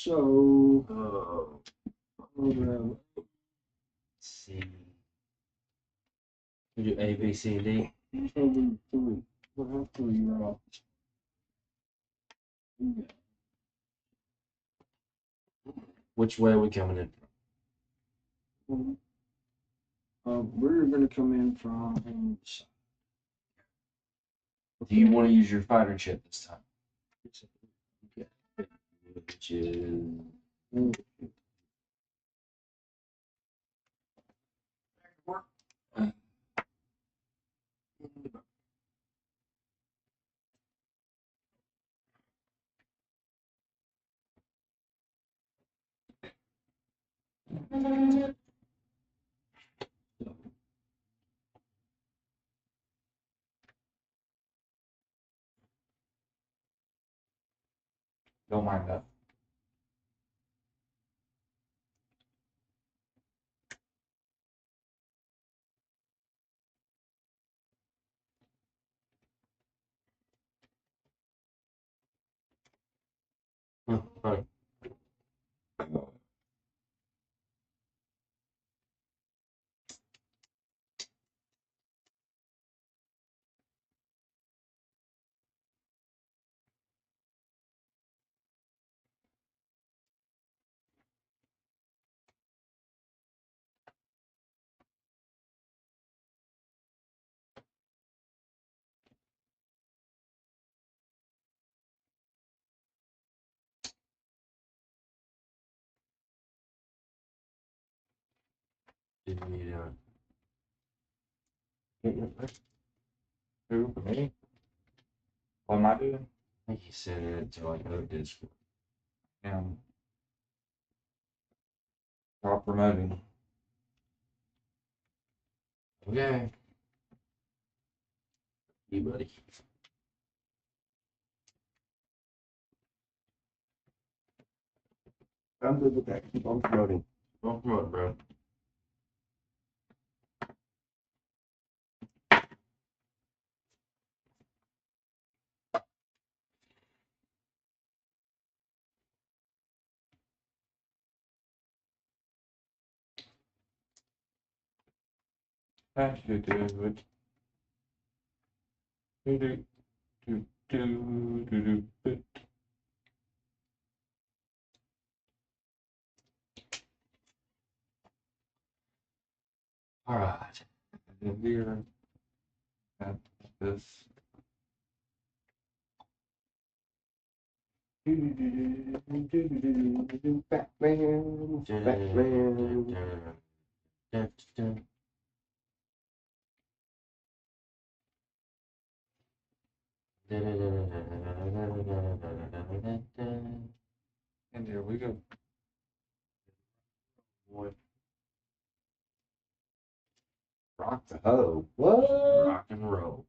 So, let's see. We do A, B, C, and D. three. We'll have three now. Which way are we coming in from? We're going to come in from. Do you want to use your fighter chip this time? Okay. Which is. Don't mind that. Right. Did we who? Me? What am I doing? I think he sent it to like other Discord. Stop promoting. Okay. You buddy. I'm good with that. Keep on promoting. Don't promote, bro. Do do do do do do do do do. All right. And here at this. Batman, Batman. And here we go. What? Rock the hoe. What? Rock and roll.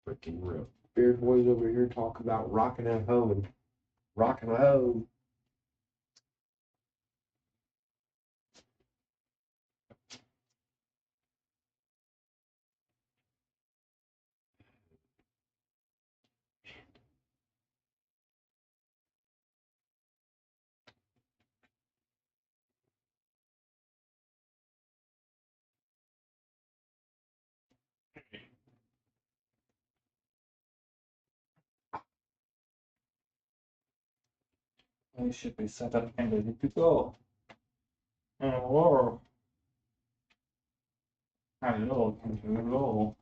Freaking roll. Beard boys over here talk about rocking a hoe and rocking a hoe. We should be set up and ready to go. Hello. Hello. Hello.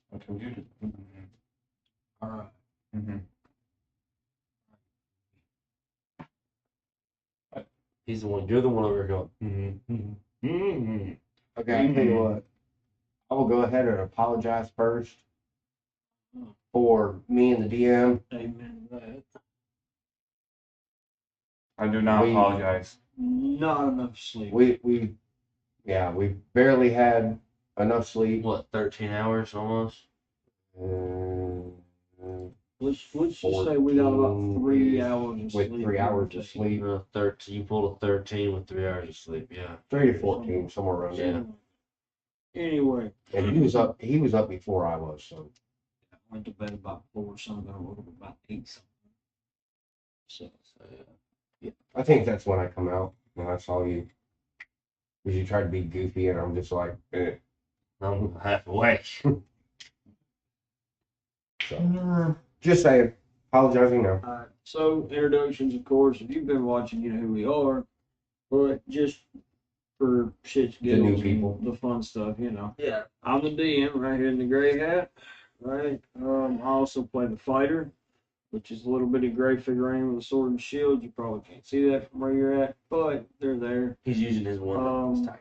What can you do? All right. He's the one. You're the one over here going. Okay, I'll tell you what. I will go ahead and apologize first for me and the DM. Amen to that. I do not apologize. Not enough sleep. We barely had enough sleep. What, 13 hours almost? Let's just say we got about 3 hours of sleep. With 3 hours of sleep. 13. You pulled a 13 with 3 hours of sleep. Yeah. 3 to 14, somewhere around Yeah. there. Anyway, And he was up. He was up before I was. So I went to bed about 4 something. I woke up about 8 something. So yeah. I think that's when I come out. And I saw you. Because you tried to be goofy, and I'm just like, eh. I'm half awake. So just saying. Apologizing now. Alright, so introductions, of course. If you've been watching, you know who we are. But just for shits, The new giggles, people. and the fun stuff, you know. Yeah. I'm the DM right here in the gray hat. Right. I also play the fighter, which is a little bitty gray figurine with a sword and shield. You probably can't see that from where you're at, but they're there. He's using his one. This time.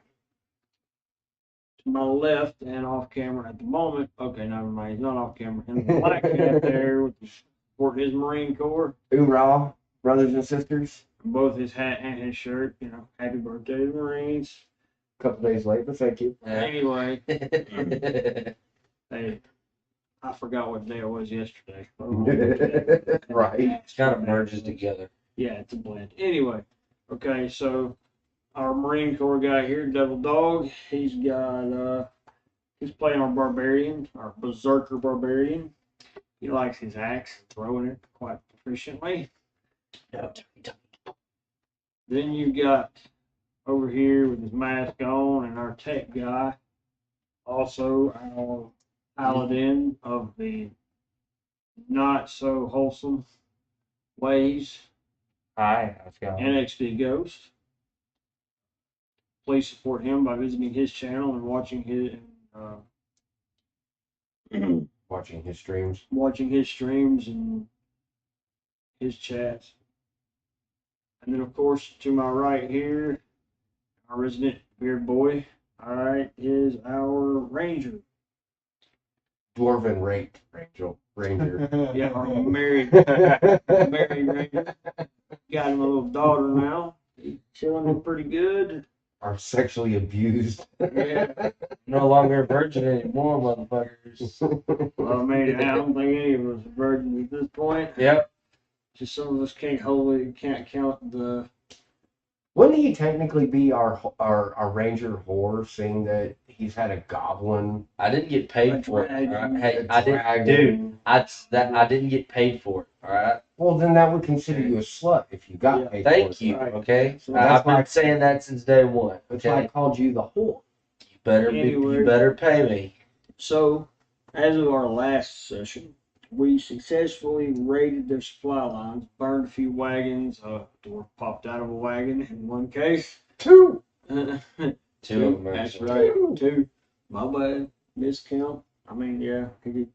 To my left and off camera at the moment. Okay, never mind. He's not off camera. And the black cat there with for his Marine Corps. Hoorah, brothers and sisters. Both his hat and his shirt. You know, happy birthday to the Marines. A couple days late, but thank you. Anyway, hey, I forgot what day it was yesterday. Right. It kind of merges together. Yeah, it's a blend. Anyway, okay, so our Marine Corps guy here, Devil Dog, he's playing our barbarian, our berserker barbarian. He likes his axe, throwing it quite proficiently. Then you got over here with his mask on and our tech guy, also our paladin of the not so wholesome ways, Hi, how's it going? NXT Ghost. Please support him by visiting his channel and watching his Watching his streams. watching his streams and his chats. And then, of course, to my right here, our resident beard boy, all right, is our ranger. Dwarven Ranger. Yeah, our married ranger. Got him a little daughter now. He's chilling pretty good. Are sexually abused. Yeah. No longer a virgin anymore, motherfuckers. Well, I mean, I don't think any of us are virgins at this point. Yep. Just some of us can't count the. Wouldn't he technically be our ranger whore, seeing that he's had a goblin? I didn't get paid for it. dragon. All right? Hey, A I didn't, dragon. dude. I didn't get paid for it. All right. Well, then that would consider you a slut if you got Yeah. paid for it. Thank you. Right. Okay. So that's I've been why- saying that since day one. That's why I Okay. called you the whore. Anyway. You better pay me. So, as of our last session, we successfully raided their supply lines, burned a few wagons, a door popped out of a wagon in one case. Two. Two of them. That's Actually. right, two. My bad. Miscount. I mean, yeah, he did.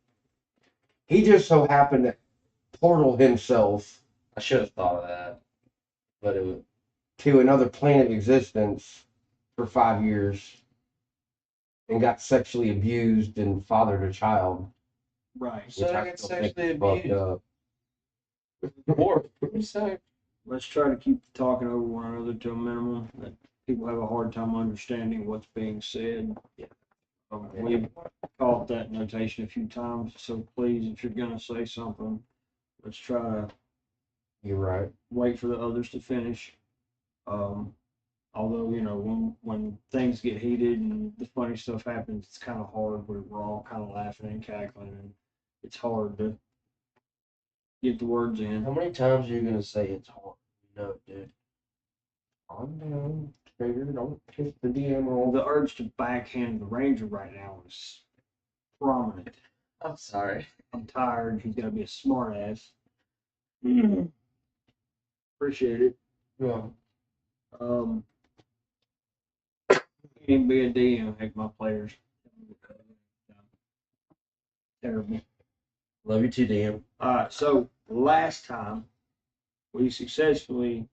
He just so happened to portal himself I should have thought of that, but it was. to another plane of existence for 5 years and got sexually abused and fathered a child. Right. So which I I get still think sexually is fucked abused. up. Or so. Let's try to keep talking over one another to a minimum. That people have a hard time understanding what's being said. Yeah. We've caught that notation a few times, so please, if you're gonna say something, let's try to You're right. wait for the others to finish. Although, you know, when things get heated and the funny stuff happens, it's kind of hard. We're all kind of laughing and cackling, and it's hard to get the words in. How many times are you gonna say it's hard? No, dude. Calm down, Trader. Don't piss the DM off. The urge to backhand the ranger right now is prominent. I'm sorry. I'm tired. He's got to be a smart ass. Appreciate it. Yeah. Can't be a DM, heck, my players. Terrible. Love you too, DM. So last time we successfully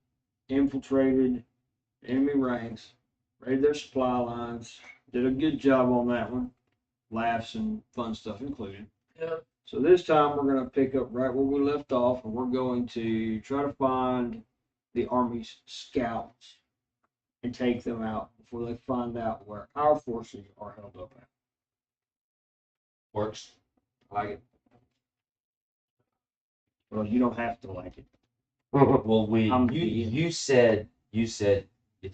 infiltrated enemy ranks, raided their supply lines, did a good job on that one. Laughs and fun stuff included. Yep. So this time we're going to pick up right where we left off, and we're going to try to find the Army's scouts and take them out before they find out where our forces are held up at. Works. I like it. Well, you don't have to like it. Well, I'm you said it's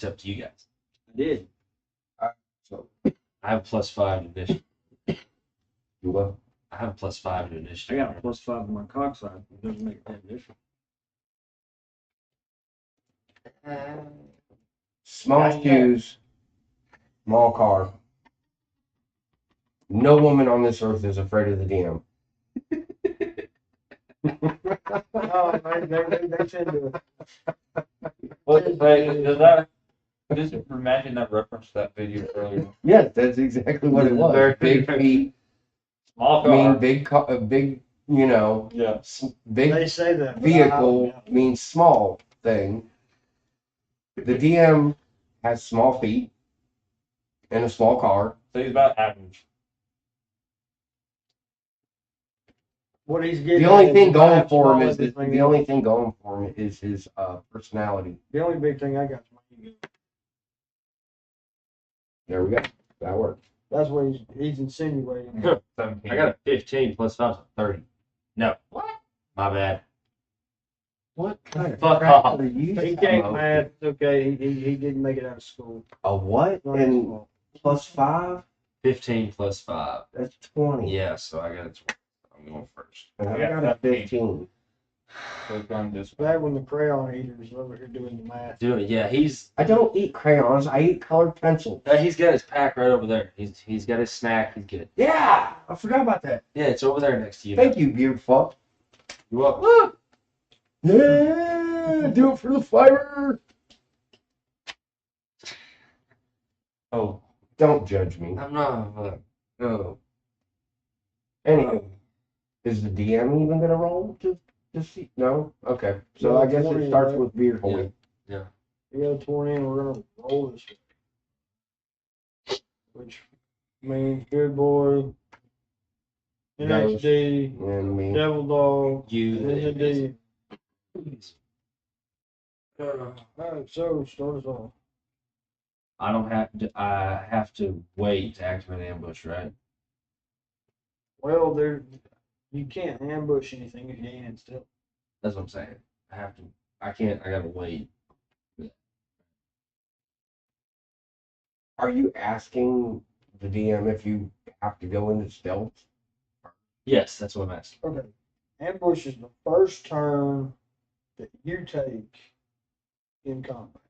up to you guys. I did. So I have +5 to initiative. You what? I have +5 to I initiative. got a +5 on my cock side. It doesn't make that difference. Small shoes, small car. No woman on this earth is afraid of the DM. Oh, they tend to. What? Does that? Just imagine that reference to that video earlier. Yes, that's exactly what it was. Big feet, Small I mean car. big, you know, Yeah. big They say that. but vehicle I- means small thing. The DM has small feet and a small car. So he's about average. What he's getting. The only at thing is going about for him small is everything the else. only thing going for him is his personality. The only big thing I got is my ego. There we go. That worked. That's what he's insinuating. I got a 15 +5 is 30. No. What? My bad. What kind of Fuck crap off. are you He can't smoking? math. It's okay. He didn't make it out of school. A what? Not his And fault. +5? 15 +5. That's 20. Yeah, so I got a 20. I'm going first. And I Yeah, got a 15. Click on this. Bad when the crayon eater's over here doing the math. Dude, yeah, he's I don't eat crayons. I eat colored pencils. he's got his pack right over there. He's got his snack. He's good. Yeah, I forgot about that. Yeah, it's over there next to you. Thank you, beard fuck. You're welcome. Yeah, do it for the flavor. Oh, Don't judge me. I'm not. No. Anyway, is the DM even gonna roll to see? No. Okay. So No, I guess 20, it starts right? with beard holding. We got 20 and we're gonna roll this one. Which means good boy, NXD, And me. Devil Dog, You. and then the D. Alright, so start us off. I don't have to. I have to wait to activate ambush, right? Well, you can't ambush anything if you ain't still. That's what I'm saying. I have to. I can't. I gotta wait. Are you asking the DM if you have to go into stealth? Yes, that's what I'm asking. Okay. Ambush is the first turn that you take in combat.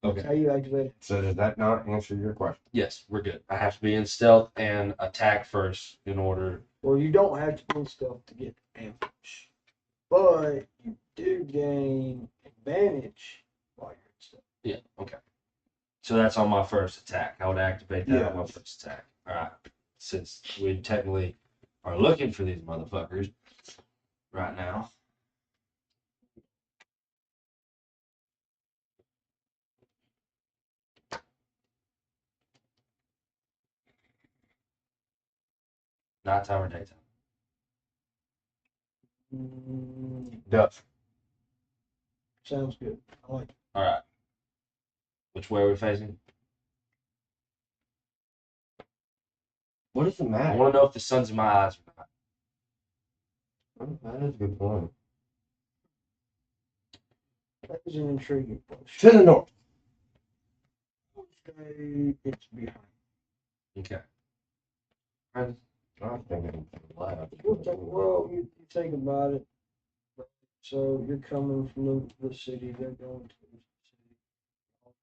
That's Okay. how you activate it. So does that not answer your question? Yes, we're good. I have to be in stealth and attack first in order. Well, you don't have to do stuff to get ambush, but you do gain advantage while you're in stealth. Yeah. Okay. So that's on my first attack. I would activate that on my first attack. All right. Since we technically are looking for these motherfuckers right now. Nighttime or daytime? Dusk. Sounds good. I like it. All right. Which way are we facing? What does it I matter? want to know if the sun's in my eyes or not. Oh, that is a good point. That is an intriguing To question. the north. Okay, it's behind. Okay. I was thinking to the left. Well, you think about it. So you're coming from the city, they're going to the city.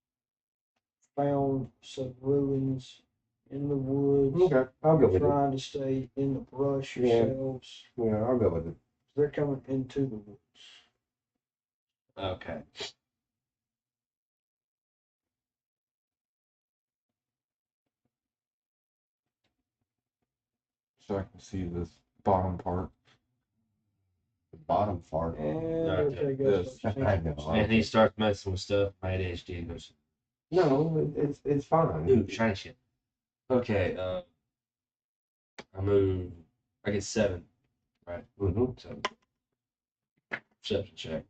Found some ruins in the woods. Okay, I'll go with it. Trying to stay in the brush Yeah. yourselves. Yeah, I'll go with it. They're coming into the woods. Okay. So I can see this bottom part. The bottom part. And Okay, okay, guys. this. what you I think? know. And he starts messing with stuff. My ADHD goes, No, it's fine. dude, shiny shit. Okay. I move. I get 7. Right. Mhm. So perception check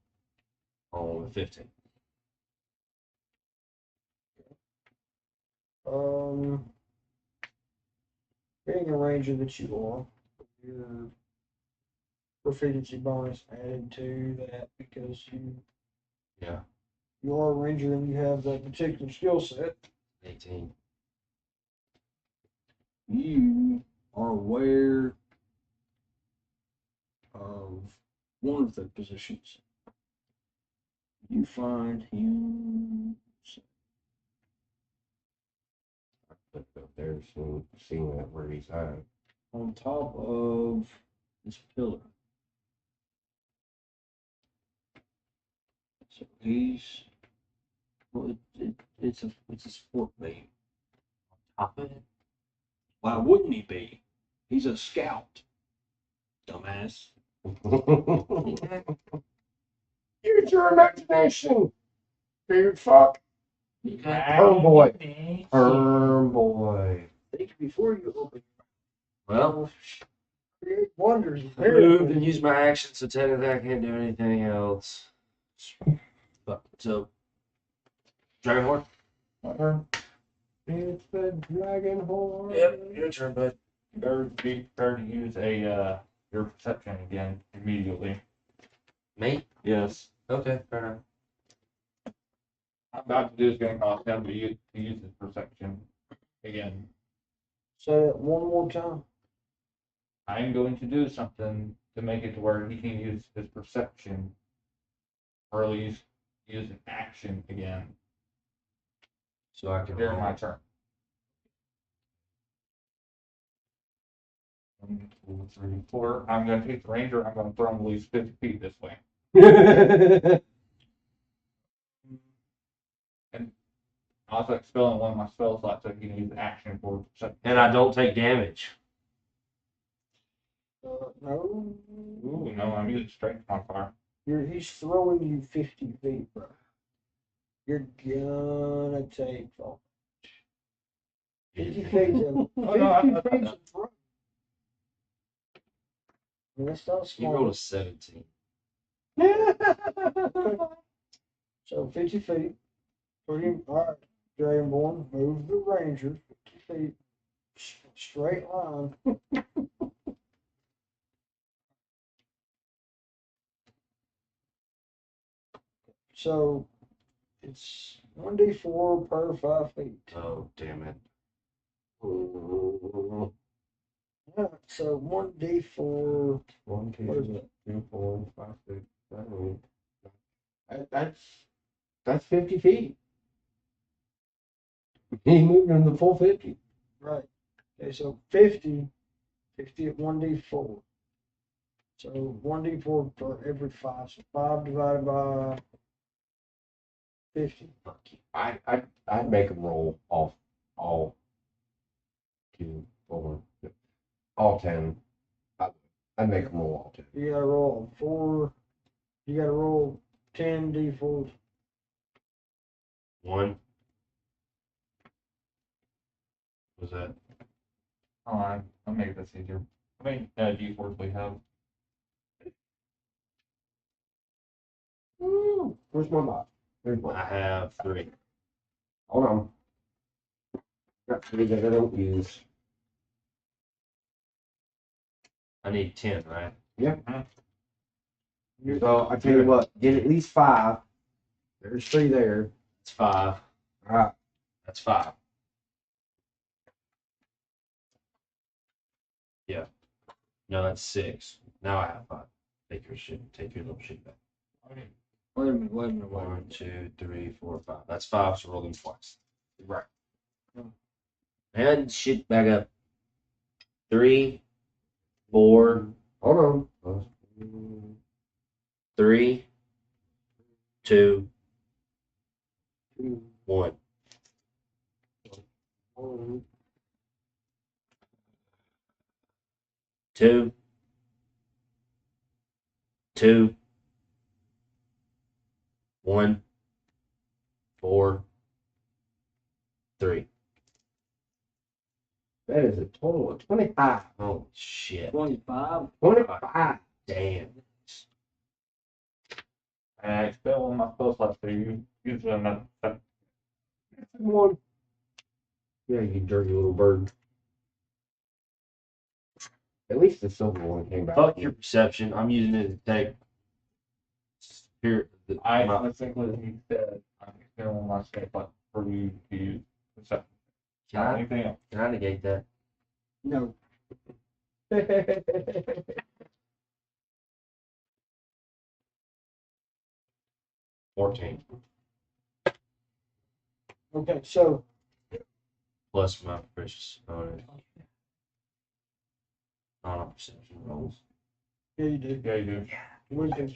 on 15. Being a ranger that you are, your proficiency bonus added to that because Yeah. you are a ranger and you have that particular skill set. 18. you are aware of one of the positions. You find him Up there, seeing that where he's at. on top of this pillar. So he's well, it's a support beam. Top of it. Why wouldn't he be? He's a scout, dumbass. Use your imagination, dude. Fuck. Herm boy. Herm boy. Think before you open. Well, Create wonders. I moved and used my action, so technically I can't do anything else. But so, Dragon Horn. My turn. It's the dragon horn. Yep, your turn, bud. Better be prepared to use your perception again immediately. Me? Yes. Okay, fair enough. I'm about to do is going to cost him to use his perception again. Say it one more time. I'm going to do something to make it to where he can use his perception, or at least use an action again So I can during roll. my turn. 1, 2, 3, 4. I'm going to take the ranger. I'm going to throw him at least 50 feet this way. And also expelling one of my spell slots so he can use an action for perception. And I don't take damage. No. Ooh, no, I'm using strength modifier. He's throwing you 50 feet, bro. You're gonna take 50 feet. Oh, no, I 50 thought feet. that. That's not You rolled a small. 17. So 50 feet. Pretty alright. Dragonborn, move the ranger 50 feet. Straight line. So it's 1d4 per 5 feet. Oh, damn it. Yeah, so 1d4. 1, What is 2, it? 3, 4, 5, 6, 7, 8. That's 50 feet. He moved in the full 50. Right. Okay, so 50 at 1d4. So 1d4 for every 5. So 5 divided by 50. Fuck you. I'd make him roll all 2, 4, all 10. I'd make him roll all 10. You gotta roll 4. You gotta roll 10 d4s. 1. Was that? Hold on, I'll make this easier. How many D4s we have? Where's my bot? There's I one. have 3. Hold on. Got 3 that I don't use. I need 10, right? So I tell you what, get at least 5. There's 3 there. That's 5. All right. That's 5. Yeah. No, that's 6. Now I have 5. Take your little shit back. Wait a minute. 1, 2, 3, 4, 5. That's 5, so roll them twice. Right. And shit back up. 3, 4, Hold on. 3, 2, 1. 2, 2, 1, 4, 3. That is a total of 25. Holy shit. 25. 25. Damn. And I expel one of my spell slots so you use another. One. Yeah, you dirty little bird. At least the silver one came back. Fuck your perception. I'm using it to take. Here. I my- specifically said I'm expelling one of my spell slots for you to use perception. Can I, Anything else? can I negate that? No. 14. Okay, so Plus my precious bonus. Not on perception rolls. yeah, you do. Yeah, you do. Wisdom.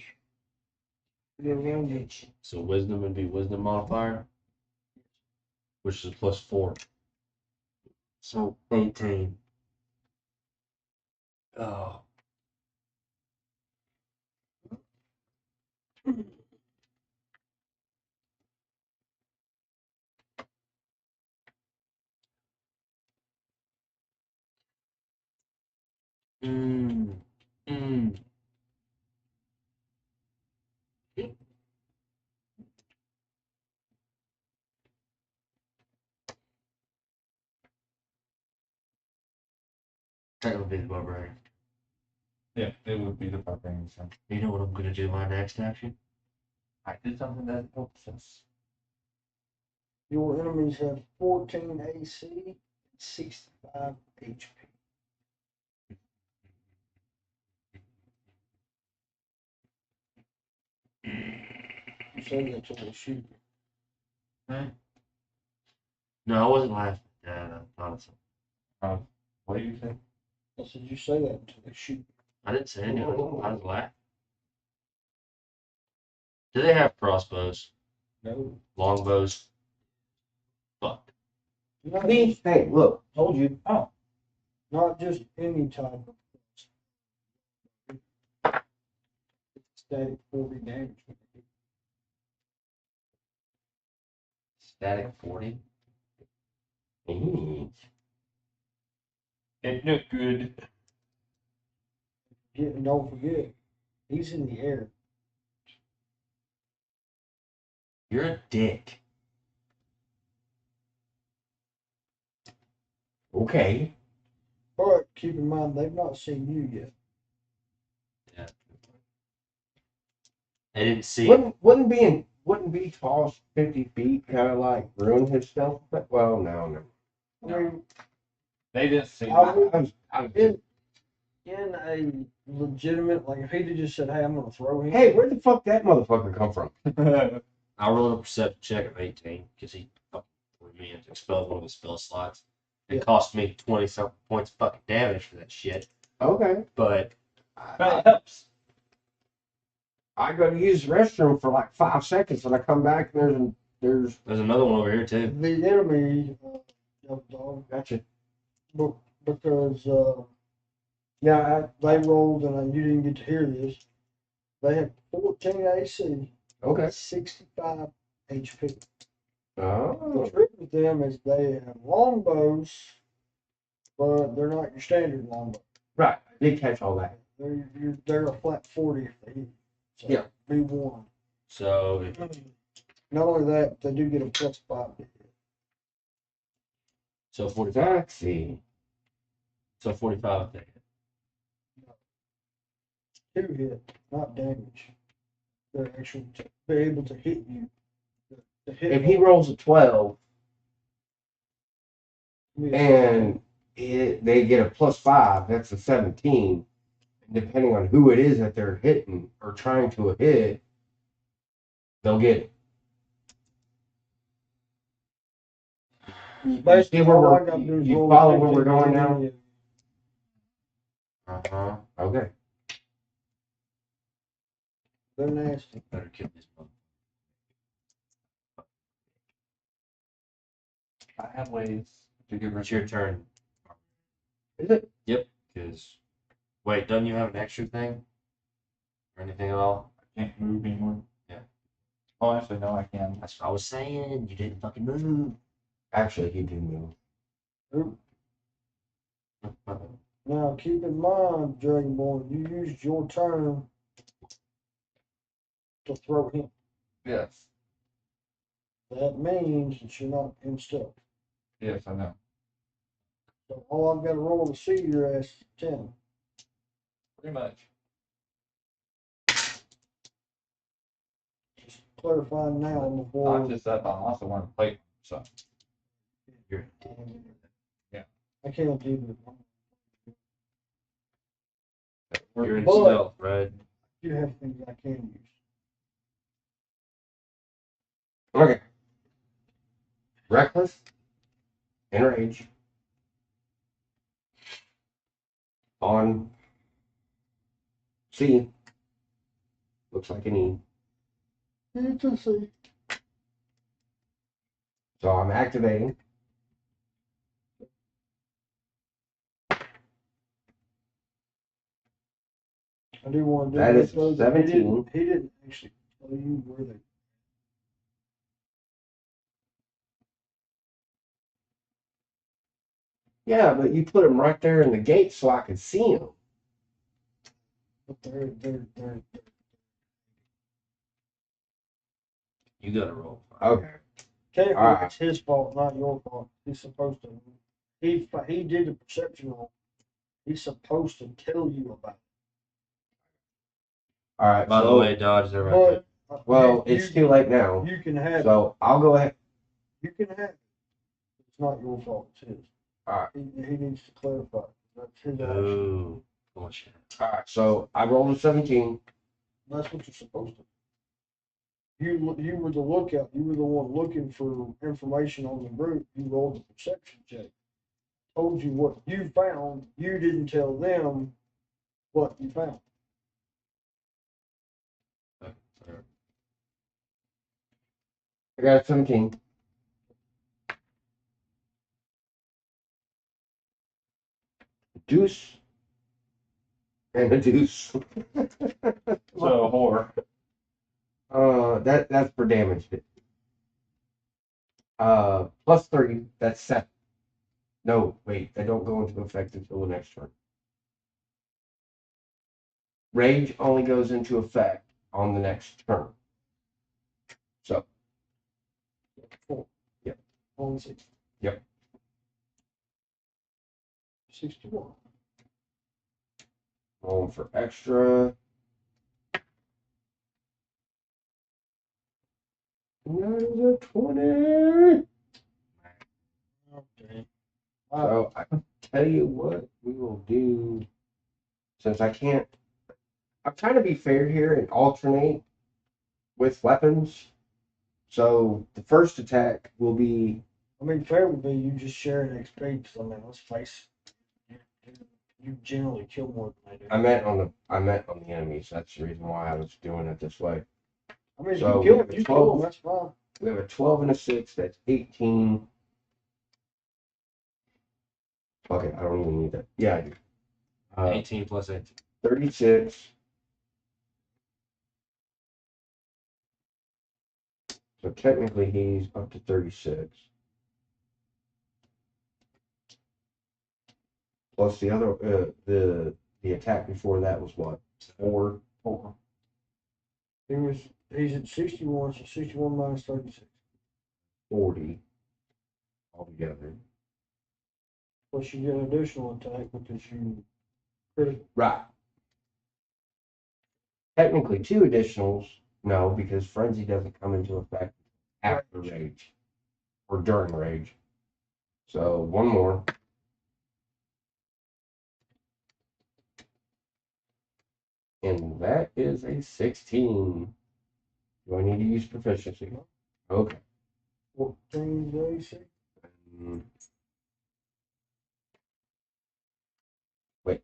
You're around it. So wisdom would be wisdom modifier, which is a +4. So 18. Oh. Mm. Mm. That would be the barbarian. Yeah, it would be the barbarian. So You know what I'm gonna do my next action? I did something that helps us. Your enemies have 14 AC and 65 HP. You say that till they shoot you. No, I wasn't laughing. Yeah, honestly. What do you say? I said you say that until they shoot you. I didn't say anything. I was laughing. Do they have crossbows? No. Longbows? Fuck. Not Hey, just, hey, look. told you. Oh. Not just any type of static 40 damage. Static 40? Mm. It looked good. And don't forget, he's in the air. You're a dick. Okay. But keep in mind, they've not seen you yet. Yeah. I didn't see. Wouldn't be tall 50 feet kind of like ruin his stealth? But well, no. I mean, They didn't see I it. would- I was in a legitimate, like if he'd have just said, "Hey, I'm gonna throw him." Hey, where the fuck that motherfucker come from? I rolled a perception check of 18 because he fucking threw me into expelled one of his spell slots. It Yeah. cost me 20 something points of fucking damage for that shit. Okay. But But it helps. I go to use the restroom for like 5 seconds and I come back and there's there's another one over here too. The enemy, dog, gotcha. because they rolled and you didn't get to hear this. They had 14 AC, Okay. 65 HP. The Oh. trick with them is they have longbows, but they're not your standard longbow. Right. I did catch all that. They're a flat 40 if they hit you. So Yeah. be warned. So Not only that, they do get a +5 to hit. so 45. Let's see. So 45 if they hit. 2 hit, not damage. They're actually they're able to hit you. The hit If he rolls a 12 will be a and they get a +5, that's a 17. And depending on who it is that they're hitting or trying to hit, they'll get it. Basically, see where all I we're- gotta do is you roll follow a where we're 15 going and now? then Uh-huh. Okay. They're nasty. Better kill this one. I have ways to get rid It's your turn. Is it? Yep. Because wait, don't you have an extra thing? Or anything at all? I can't move anymore. Yeah. Oh, actually, no, I can. That's what I was saying. You didn't fucking move. Actually, he did move. Oop. Now, keep in mind, Dragonborn, you used your turn to throw him. Yes. That means that you're not in stealth. Yes, I know. So all I've got to roll to see your ass is 10. Pretty much. Just clarifying now Not before just that, but I also want to play. So You're I can't do that. You're in But- stealth, right? You have things I can use. Okay. Reckless. Enrage. On C. Looks like an E. It's a C. So I'm activating. I do want to do That is though, 17. He didn't actually tell you where they. Yeah, but you put them right there in the gate so I could see them. But they're. You gotta roll. Okay. Technically, Alright. it's his fault, not your fault. He's supposed to. He did the perception roll. He's supposed to tell you about All right. By the So, way, Dodge, they're it. right there. But well, it's too late now. You can have it. So I'll go ahead. You can have it. It's not your fault. It's his. Alright. He needs to clarify. That's his action. Ooh, bullshit. All right. So I rolled a 17. That's what you're supposed to. You were the lookout. You were the one looking for information on the group. You rolled the perception check. Told you what you found. You didn't tell them what you found. I got a 17. Deuce. And a deuce. So whore. That's for damage. Plus 3. That's 7. No, wait. They don't go into effect until the next turn. Rage only goes into effect on the next turn. So. Yep. On 60. Yep. 61. Rolling for extra. That is a 20. Okay. So I tell you what we will do. Since I can't, I'm trying to be fair here and alternate with weapons. So the first attack will be I mean, fair would be you just sharing XP. I mean, let's face it. You generally kill more than I do. I meant on the enemies. That's the reason why I was doing it this way. I mean, if so you we kill have them, a you 12. kill them. That's fine. We have a 12 and a 6. That's 18. Okay, I don't even need that. Yeah, I do. 18 plus 18. 36. So technically he's up to 36. Plus the other the attack before that was what? 4. He's at 61, so 61 minus 36. 40 altogether. Plus you get an additional attack because you critical. Right. Technically 2 additionals, no, because frenzy doesn't come into effect after rage or during rage. So 1 more. And that is a 16. Do I need to use proficiency? Okay. 14 days. Mm. Wait.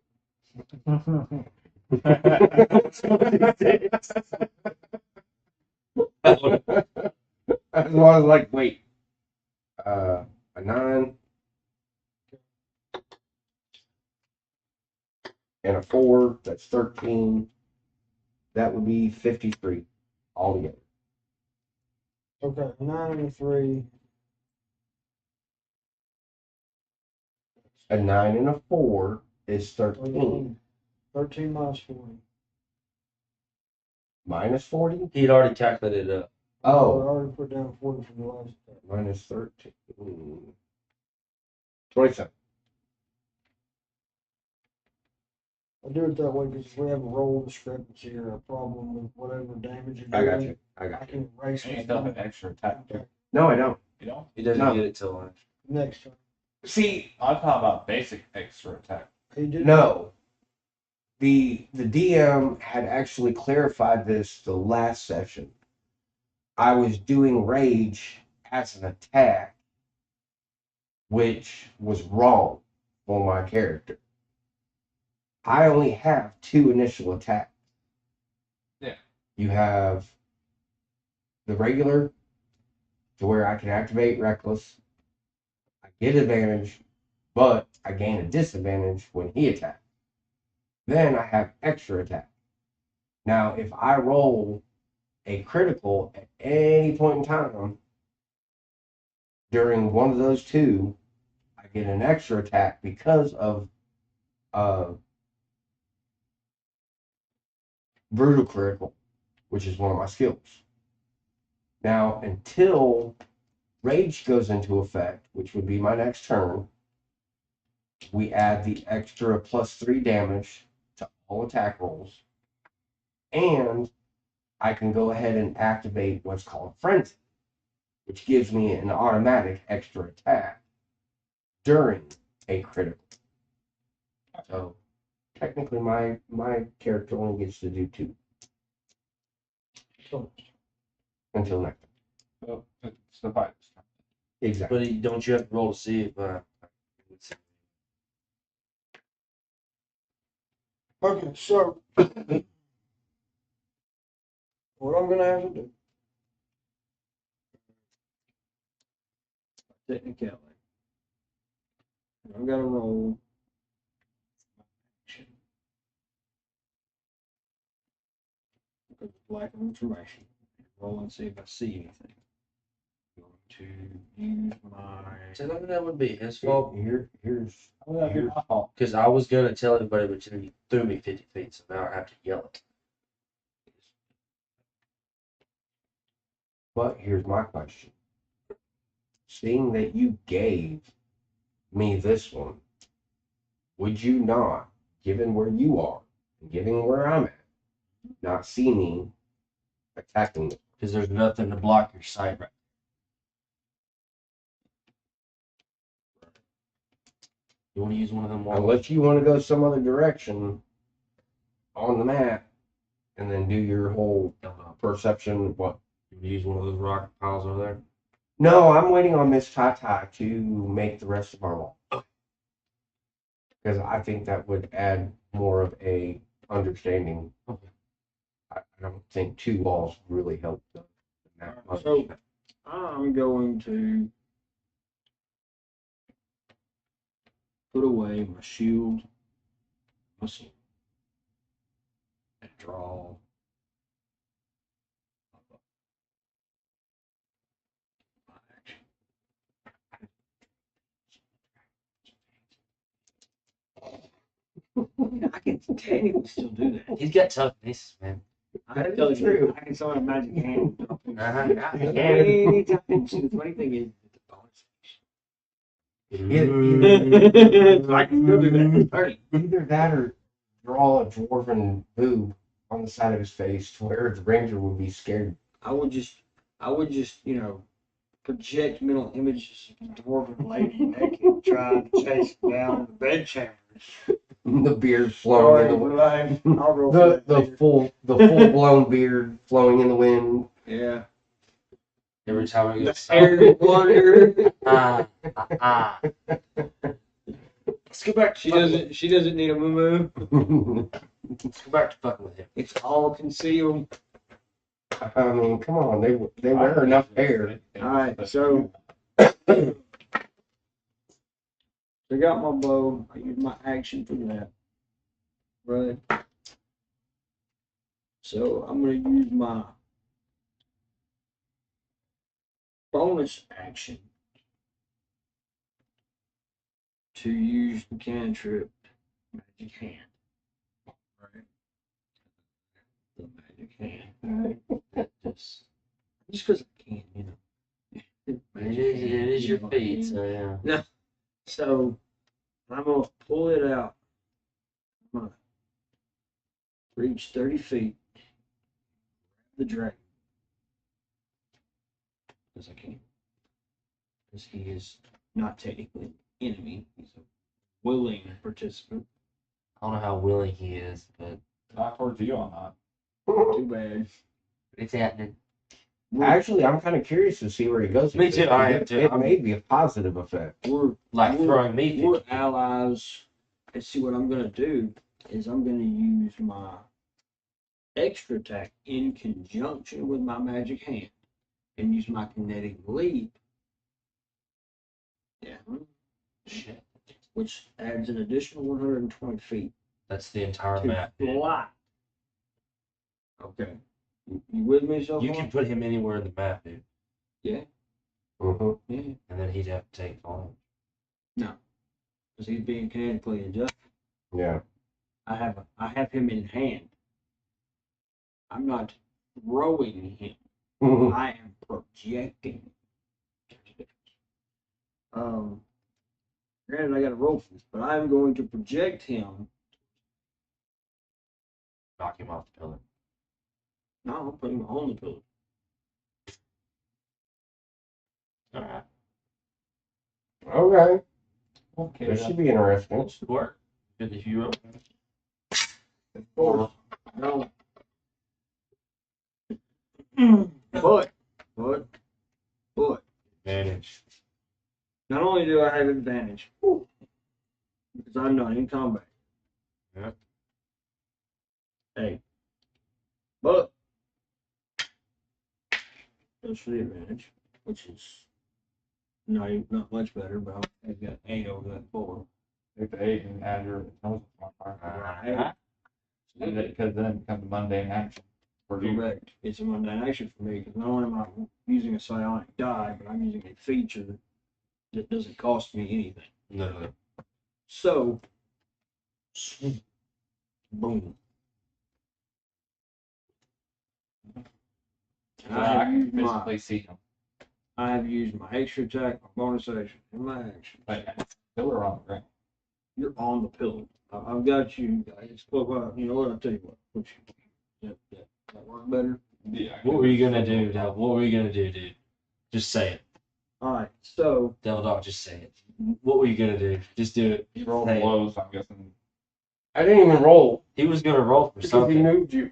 I was like, wait. A 9 and a 4, that's 13. That would be 53 altogether. Okay, 9 and a 3. A 9 and a 4 is 13. 13 minus 40. Minus 40? He'd already calculated it up. I Oh, already put down 40 for the last attack. minus 13. 27. I do it that way because if we have a roll discrepancy or a problem with whatever damage you're I got doing, you. I I got you. can erase And you it. still have an extra attack. Okay, No, I don't. You don't? He doesn't No. get it till lunch. next turn. See, I'm talking about basic extra attack. He did. no. the DM had actually clarified this the last session. I was doing rage as an attack, which was wrong for my character. I only have 2 initial attacks. Yeah. You have the regular, to where I can activate reckless. I get advantage, but I gain a disadvantage when he attacks. Then I have extra attack. Now, if I roll a critical at any point in time during one of those 2, I get an extra attack because of brutal critical, which is one of my skills. Now, until rage goes into effect, which would be my next turn, we add the extra +3 damage to all attack rolls, and I can go ahead and activate what's called Frenzy, which gives me an automatic extra attack during a critical. So technically, my character only gets to do 2 until next time. Well, it's the fight. Exactly. But don't you have to roll to see if Okay, so what I'm gonna have to do, Technicality. I've got to roll action. Because of lack of information. Roll and see if I see anything. Going to use my. so that would be his fault. Here's my fault. Because I was gonna tell everybody, but then you threw me 50 feet, so now I have to yell it. But here's my question. Seeing that you gave me this one, would you not, given where you are, and given where I'm at, not see me attacking them? Because there's nothing to block your sight right. You want to use one of them walls? Unless you want to go some other direction on the map and then do your whole perception. What? You want to use one of those rock piles over there? No, I'm waiting on Miss Tata to make the rest of our wall. Because I think that would add more of a understanding. Okay. I don't think 2 walls really help them that much. So I'm going to put away my shield, my sword, and draw my action. I can technically still do that. He's got toughness, man. I can tell you, true. I can summon a magic hand. Uh-huh. Anytime. See, the funny thing is, it's a bonus Either, so I can still do that. It's 30. either that or draw a dwarven boob on the side of his face to where the ranger would be scared. I would just, project mental images of the dwarven lady naked trying to chase him down the bedchamber. The beard flowing in the wind. life. I'll roll for that The later. full blown beard flowing in the wind. Yeah. Every time I The get hair wonder. Let's go back to She doesn't need a moo. Let's go back to fucking with him. It's all concealed. I mean, come on, they wear enough hair. Alright, so I got my bow. I use my action for that. Right. So I'm gonna use my bonus action to use the cantrip magic hand. Right. The magic hand. Right. Just because I can, you know. It is your feet, so yeah. So I'm gonna pull it out. I'm gonna reach 30 feet. The dragon. Because I can. Because he is not technically an enemy. He's a willing participant. I don't know how willing he is, but Not towards you, I'm not. Too bad. it's happening. Actually, I'm kind of curious to see where he goes. Me with too, it. I am too. It may be a positive effect. We're Like we're- throwing me. We're 50. allies. And see what I'm gonna do is I'm gonna use my extra attack in conjunction with my magic hand and use my kinetic leap. Yeah. Shit. Which adds an additional 120 feet That's the entire to map. dude. fly. Okay. You with me so You far? can put him anywhere in the map, dude, Mm-hmm. Yeah. and then he'd have to take on. Because he's being kinetically adjusted. Yeah. I have him in hand. I'm not throwing him. Mhm. I am projecting. Granted, I got to roll for this, but I'm going to project him. Knock him off the pillar. No, I'm putting him on the pillar. All right. Okay. Okay. This should be interesting. That should work. Good if you roll. Of course. No. But, Advantage. not only do I have advantage, because I'm not in combat. Yep. Hey. But, that's for the advantage, which is not much better, but I've got 8 over that 4. Take the 8 and add your nose modifier. Uh-huh. Because then it becomes a mundane action for you. Correct. It's a mundane action for me, because not only am I using a psionic die, but I'm using a feature that doesn't cost me anything. No. So, boom. So I can physically see him. I have used my extra attack, my bonus action, and my action. But pillar on the ground. You're on the pillar. I've got you guys. Well, you know what? I'll tell you what. That work better? Yeah. What were you gonna do, Del? What were you gonna do, dude? Just say it. All right. So, Devil Dog, just say it. What were you gonna do? Just do it. You rolled Hey. low, so I'm guessing. I didn't even roll He was gonna roll for because he something. moved you.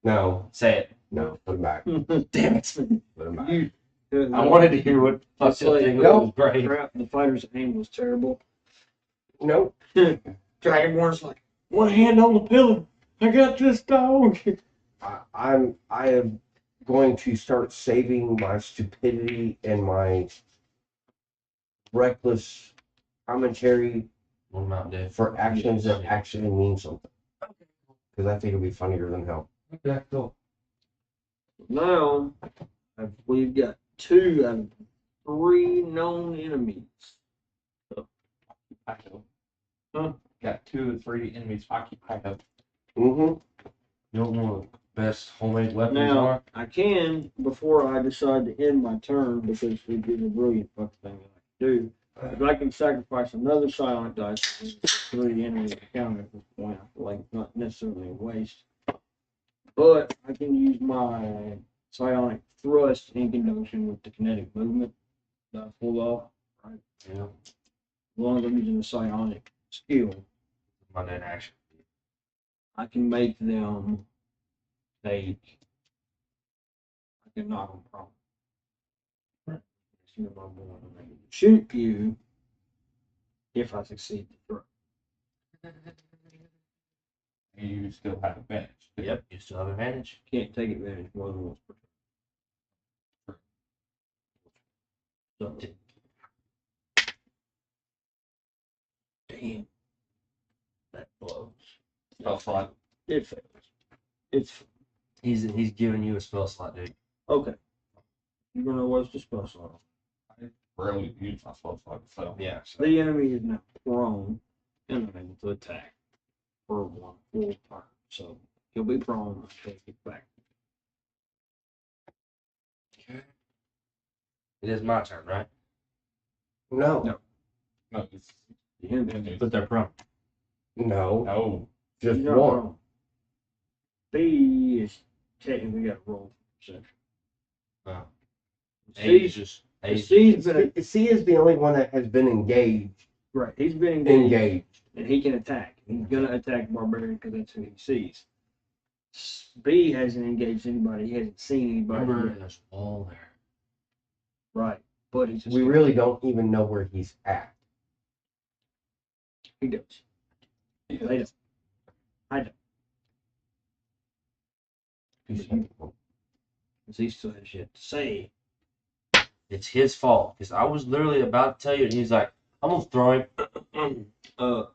No, Say it. no, put him back. Damn it. Put him back. I wanted to hear what fucked It's like, thing no. was great. crap. The fighter's aim was terrible. Nope. Dragonborn's like, one hand on the pillar. I got this dog. I am going to start saving my stupidity and my reckless commentary One Mountain Dew. for actions that actually mean something. Because I think it'll be funnier than hell. Okay, cool. Now, we've got 2 out of 3 known enemies. I know. Huh? Got 2 or 3 enemies occupied up. Mm-hmm. You don't know what the best homemade weapons Now, are? I can, before I decide to end my turn, because we did a brilliant fucking thing that I can do, if I can sacrifice another silent dice for 3 enemies encounter at this point, I feel like it's not necessarily a waste. But I can use my psionic thrust in conjunction with the kinetic movement that I pulled off. Yeah. As long as I'm using the psionic skill, Monday in action. I can make them take. I can knock them prone. Shoot you if I succeed the throw. You still have advantage. Yep, you still have advantage. Can't take advantage more than once per turn. So, damn, that blows. Spell slot. It fails. It's He's giving you a spell slot, dude. okay. You're gonna waste a spell slot. Rarely use my spell slot, so. Yeah. So. The enemy is now prone and unable to attack for 1 full turn. So he'll be prone until he gets back. It is my turn, right? No. No. No, it's The enemy. enemies. But they're prone. No. No. Just He's not one. prone. B is technically got to roll for perception. Oh. C's just C's been C is the only one that has been engaged Right. He's been engaged, engaged. and he can attack. He's gonna attack Barbarian because that's who he sees. B hasn't engaged anybody. He hasn't seen anybody. Remember, yet. there's all there. Right. But he's just We really don't even know where he's at. he does. They don't. I don't. He's Because he still has shit to say. It's his fault. Because I was literally about to tell you, and he's like, I'm going to throw him.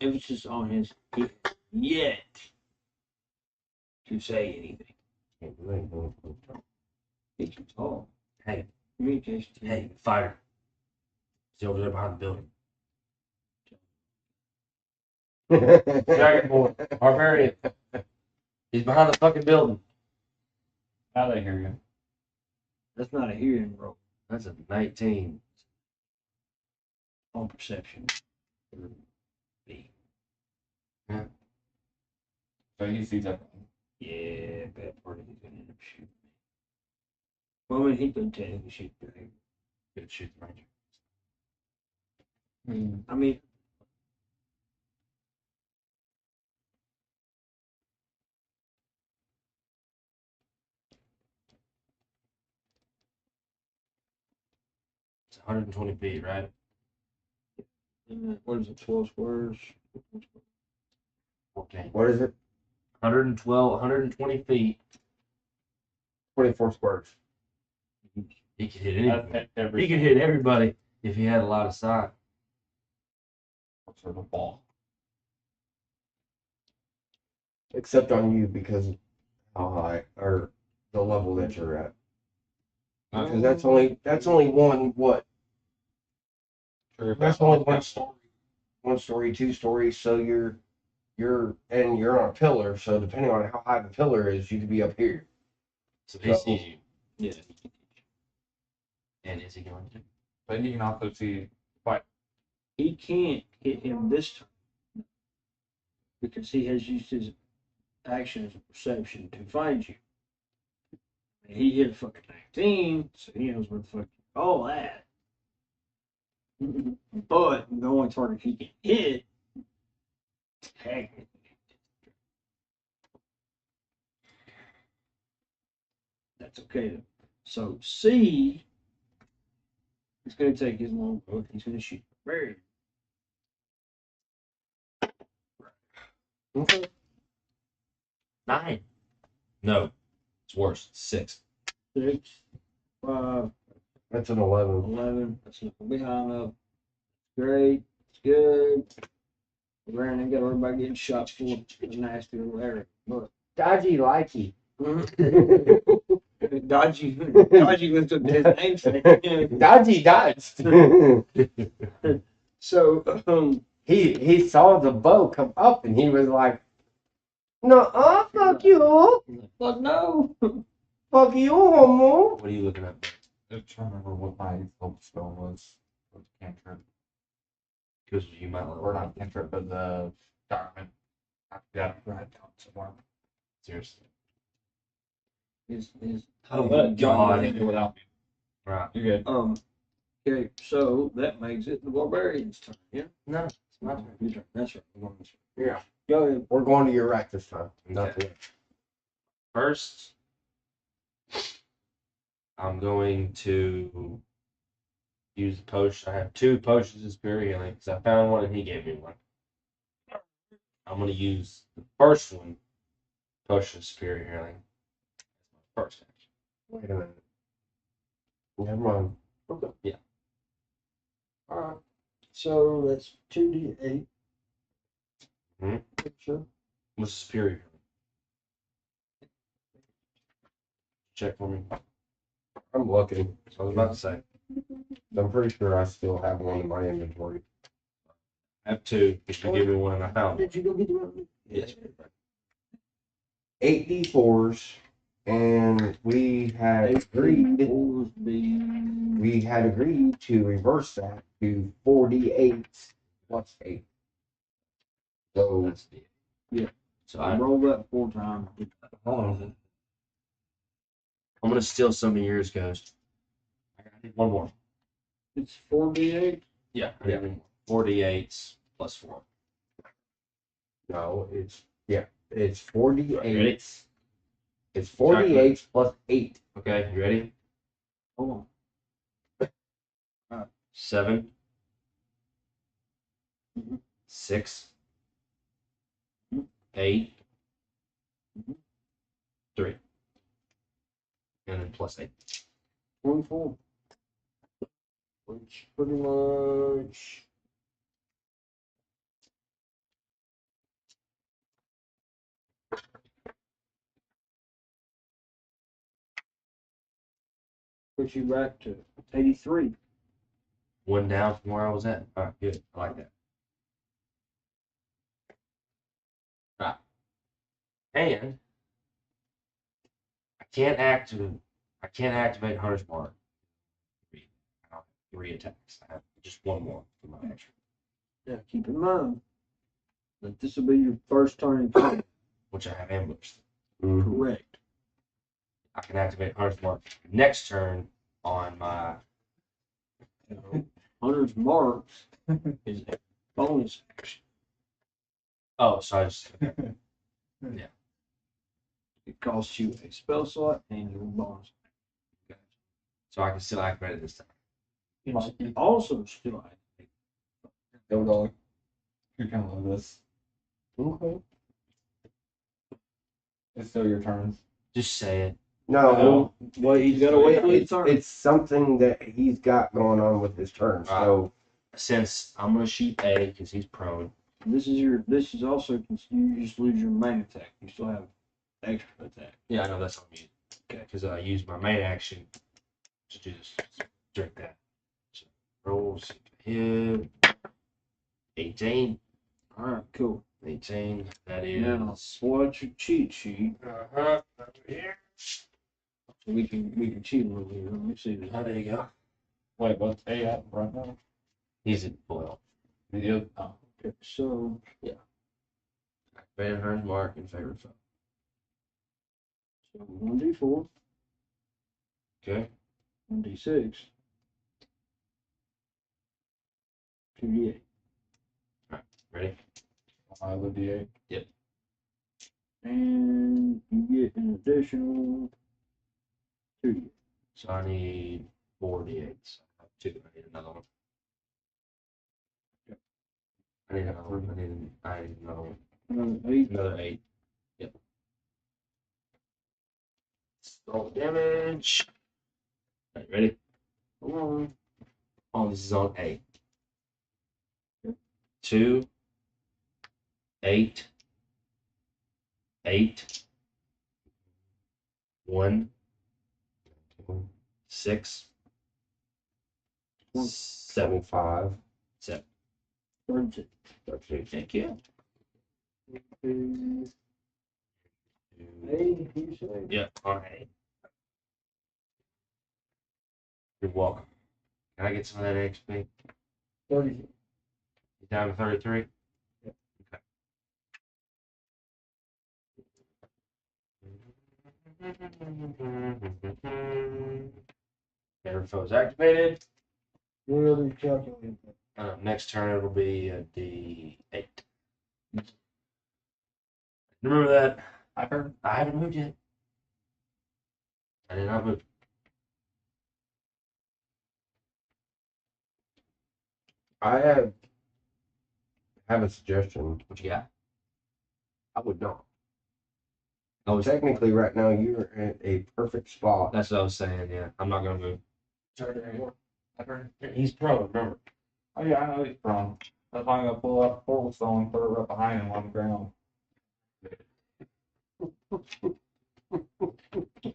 Emphasis on his yet to say anything. He can talk. Hey. Communication. Hey, fighter. He's over there behind the building. Dragonborn. Barbarian. He's behind the fucking building. Now they hear you. That's not a hearing roll That's a 19. on perception. B. So he sees everything. Yeah, bad part is he's gonna end up shooting me. Well, I mean, he could technically shoot the thing. Good shoot the ranger. I mean, It's 120 feet, right? what is it, 12 squares? 14. What is it? 112, 120 feet. 24 squares. He could hit anything. That's He everything. could hit everybody if he had a lot of sight. Sort of ball. Except on you because of how high or the level that you're at. Because that's only one what? That's only one story. 1 story, 2 stories, so you're on a pillar, so depending on how high the pillar is, you could be up here. So he sees you. Yeah. And is he going to? But he can also see He can't hit him this time because he has used his action as a perception to find you. And he hit a fucking 19, so he knows where the fuck all that. But the only target he can hit, technically, that's okay though. So C is going to take his longbow. He's going to shoot Barbarian. Okay. 9. No. It's worse. 6. 6, 5, That's an 11. 11. That's not going to be high enough. Great. It's good. Around and got everybody getting shot full of nasty little arrows. But Dodgy likey. Dodgy lives up to his namesake. Dodgy dodged. So, he saw the bow come up and he was like, no, fuck you. fuck no. Fuck you, homo. What are you looking at? I'm trying to remember what my hope spell was. It was cantrip. Because you might Or not cantrip, but the diamond. I've got it right down somewhere. Seriously. His, Oh But my John god. can do it without me. Right. You're good. okay, so that makes it the barbarian's turn. Yeah? No, it's my turn. Your turn. That's right. I'm going this way. Yeah. Go ahead. We're going to your rack this time. Not Okay. the First, I'm going to use the potion. I have 2 potions of spirit healing because I found one and he gave me one. I'm going to use the first one, potion of spirit healing. That's my first action. Wait a minute. Never mind. Okay. Yeah. All right. So that's 2d8. Mhm. Sure. What's the spirit healing? Check for me. I'm looking. So I was about to say, I'm pretty sure I still have one in my inventory. I have 2. If you give me one and I found one. Did you go get the one? Yes. 8d4s, and we had agreed to reverse that to 4d8s plus 8. So That's the Yeah. So I rolled that 4 times. hold on. I'm gonna steal some of yours, Ghost. I need one more. It's 4d8. Yeah. I need one more. 4d8s plus 4. No, it's 48. Ready? It's 48 plus 8. Okay, you ready? Hold on. 7, Mhm. 6, Mhm. 8, Mhm. 3, and then plus 8. 24. Which pretty much. Puts you back to 83. One down from where I was at. All right, good. I like that. Right. And I can't activate Hunter's Mark. I don't have 3 attacks. I have just one more for my action. Now keep in mind that this will be your first turn in combat. Which I have ambushed. Correct. I can activate Hunter's Mark next turn on my. Hunter's Marks is a bonus action. Oh, so I just. It costs you a spell slot and your bonus. So I can still activate it this time. It's also still active. Go dog. You're gonna love this. Okay. It's still your turns. Just say it. No, Well, he's got to wait till his turn. it's something that he's got going on with his turn. So Since I'm gonna shoot A because he's prone. This is also, you just lose your main attack. You still have extra attack. Yeah, I know that's on me. Okay, because I used my main action to do this. Drink that. So rolls hit. 18. All right, cool. 18. That Now, is. what's your cheat sheet? Over here. So we can cheat a little bit. Let me see this. Oh, there you go. Wait, what's A at right now? He's at foil. Oh. Okay, so Activated Hunter's Mark in favor of foe. 1d4, Okay. 1d6, 2d8. Ready? I live the 8. And you get an additional 2d8. So I need 4d8s. I have 2. I need another one. I need another one. I need another one. Another 8. Another 8. Yep. Roll damage. Right, ready? Hold on. Oh, this is on 8. 2, 8, 8, 1, 6, 7, 5. 7. 32. Thank you. 8, you say? Yeah, on 8. You're welcome. Can I get some of that XP? 30. You down to 33? Yep. Okay. Every foe is activated. Where do you calculate that? Next turn it'll be a D8. Remember that? I haven't moved yet. I did not move. I have a suggestion. What you got? I would not. Oh, technically, right now you're in a perfect spot. That's what I was saying. Yeah, I'm not gonna move. Turn anymore. I turn. He's prone. Remember? Oh yeah, I know he's prone. That's why I'm gonna pull up portal stone and put it right behind him on the ground.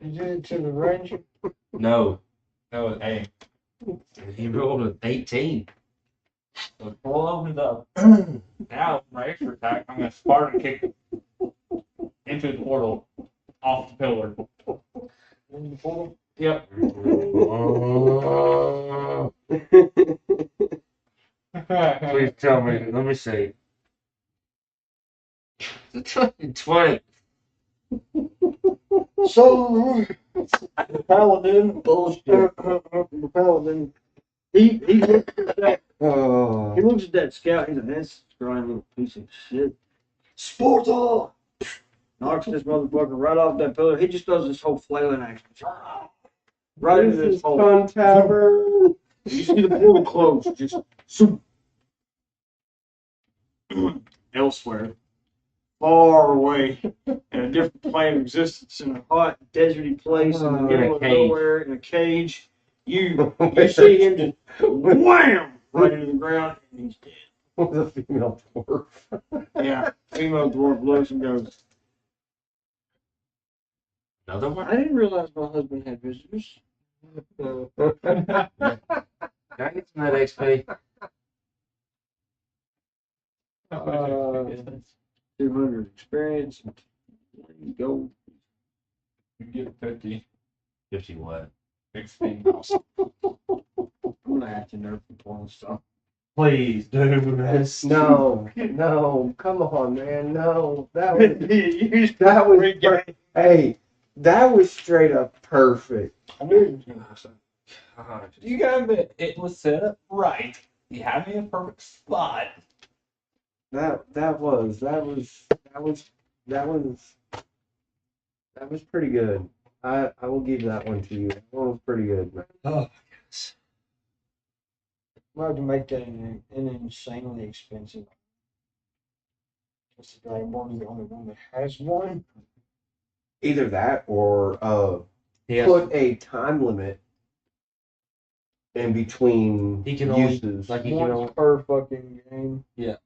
Is it to the ranger? No. No, it's A. He rolled an 18. So the portal opens up. Now, my extra attack, I'm gonna Spartan kick into the portal off the pillar. In the portal? Yep. Please tell me. Let me see. 20. So, the paladin, He looks at that. Oh. He looks at that scout. He's like, "This grimy little piece of shit." Sparta! Knocks this motherfucker right off that pillar. He just does this whole flailing action. Right into This this is hole. Fun Tavern. You see the pool close, just zoom. Elsewhere, far away, in a different plane of existence, in a hot, deserty place in the In a middle of cage. nowhere, in a cage. You see him just wham right into the ground, and he's dead. With a female dwarf. Yeah, female dwarf looks and goes, Another one? "I didn't realize my husband had visitors." Can I get some of that XP? 200 experience, and gold. You get 50 50 what? XP. I'm gonna have to nerf the porn stuff. Please, dude. No, come on, man, no. That That was great game. hey, that was straight up perfect. I knew he was gonna do something. God. You gotta admit, it was set up right. You had me in a perfect spot. That was pretty good. I will give that one to you. That one was pretty good, man. Oh, We'll have to make that an insanely expensive. Just the Dragonborn is the only one that has one. Either that or he has, put a time limit in between He can only- uses. like, you Once know- per fucking game. Yeah.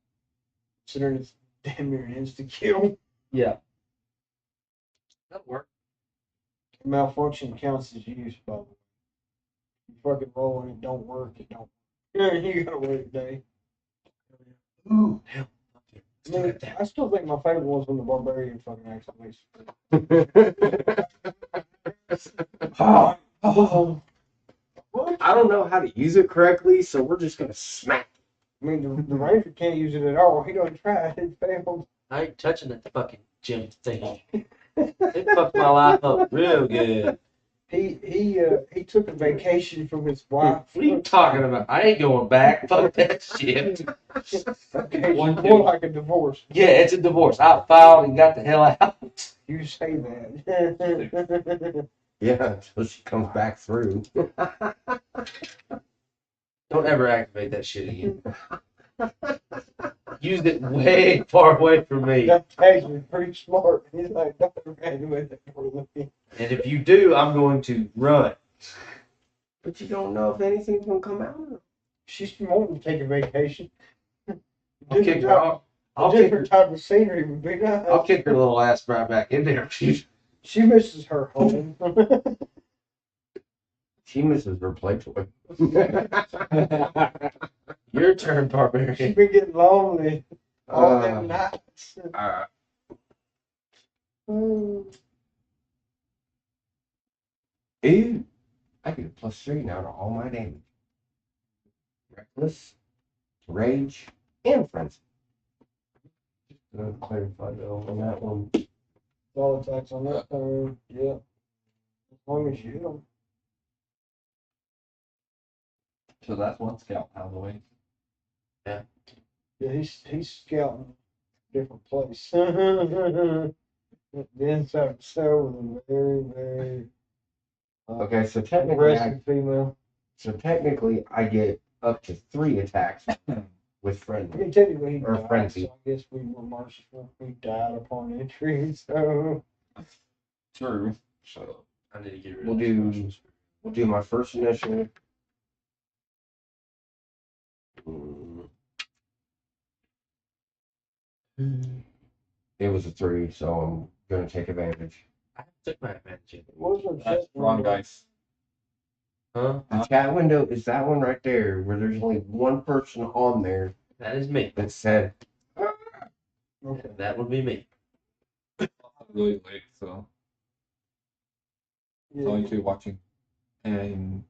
Considering it's damn near an insta kill. yeah. That'll work. Malfunction counts as use, by the way. You fucking roll and it don't work, it don't. Yeah, you gotta wait a day. Ooh, hell. I mean, I still think my favorite was when the barbarian fucking actually makes. Oh, I don't know how to use it correctly, so we're just gonna smack. I mean, the ranger can't use it at all. He don't try. It failed. I ain't touching that fucking gym thing. It fucked my life up real good. He took a vacation from his wife. What are you talking about? I ain't going back. Fuck that shit. Vacation, more like a divorce. Yeah, it's a divorce. I filed and got the hell out. You say that. Yeah, until she comes back through. Don't ever activate that shit again. Used it way far away from me. That tag's pretty smart. He's like, don't ever graduate that for me. And if you do, I'm going to run. But you don't know if anything's gonna come out of it. She's wanting to take a vacation. I'll kick her off. I'll kick her, Different type of scenery would be nice. I'll kick her little ass right back in there. She misses her home. She misses her Playtoy. Your turn, She's barbarian. been getting lonely all them nights. Ew. I get a +3 now to all my damage. Reckless, rage, and frenzy. Just to clarify though on that one. All attacks on that turn. Yeah. As long as you hit them. So that's one scout out of the way. Yeah, he's scouting a different place. The inside of the cell with a very, very Okay, so aggressive female. I get up to 3 attacks with I frenzy. mean, technically he Or died, frenzy. so I guess we were merciful. He died upon entry, so True. So I need to get rid We'll of do- this special. We'll do my first initiative. Mm. It was a 3, so I'm gonna take advantage. I took my advantage. Of it. what was That's that? wrong dice. Huh? The chat window is that one right there, where there's only one person on there That is me. that said, Okay. That would be me. Really late, so Yeah. it's only 2 watching. And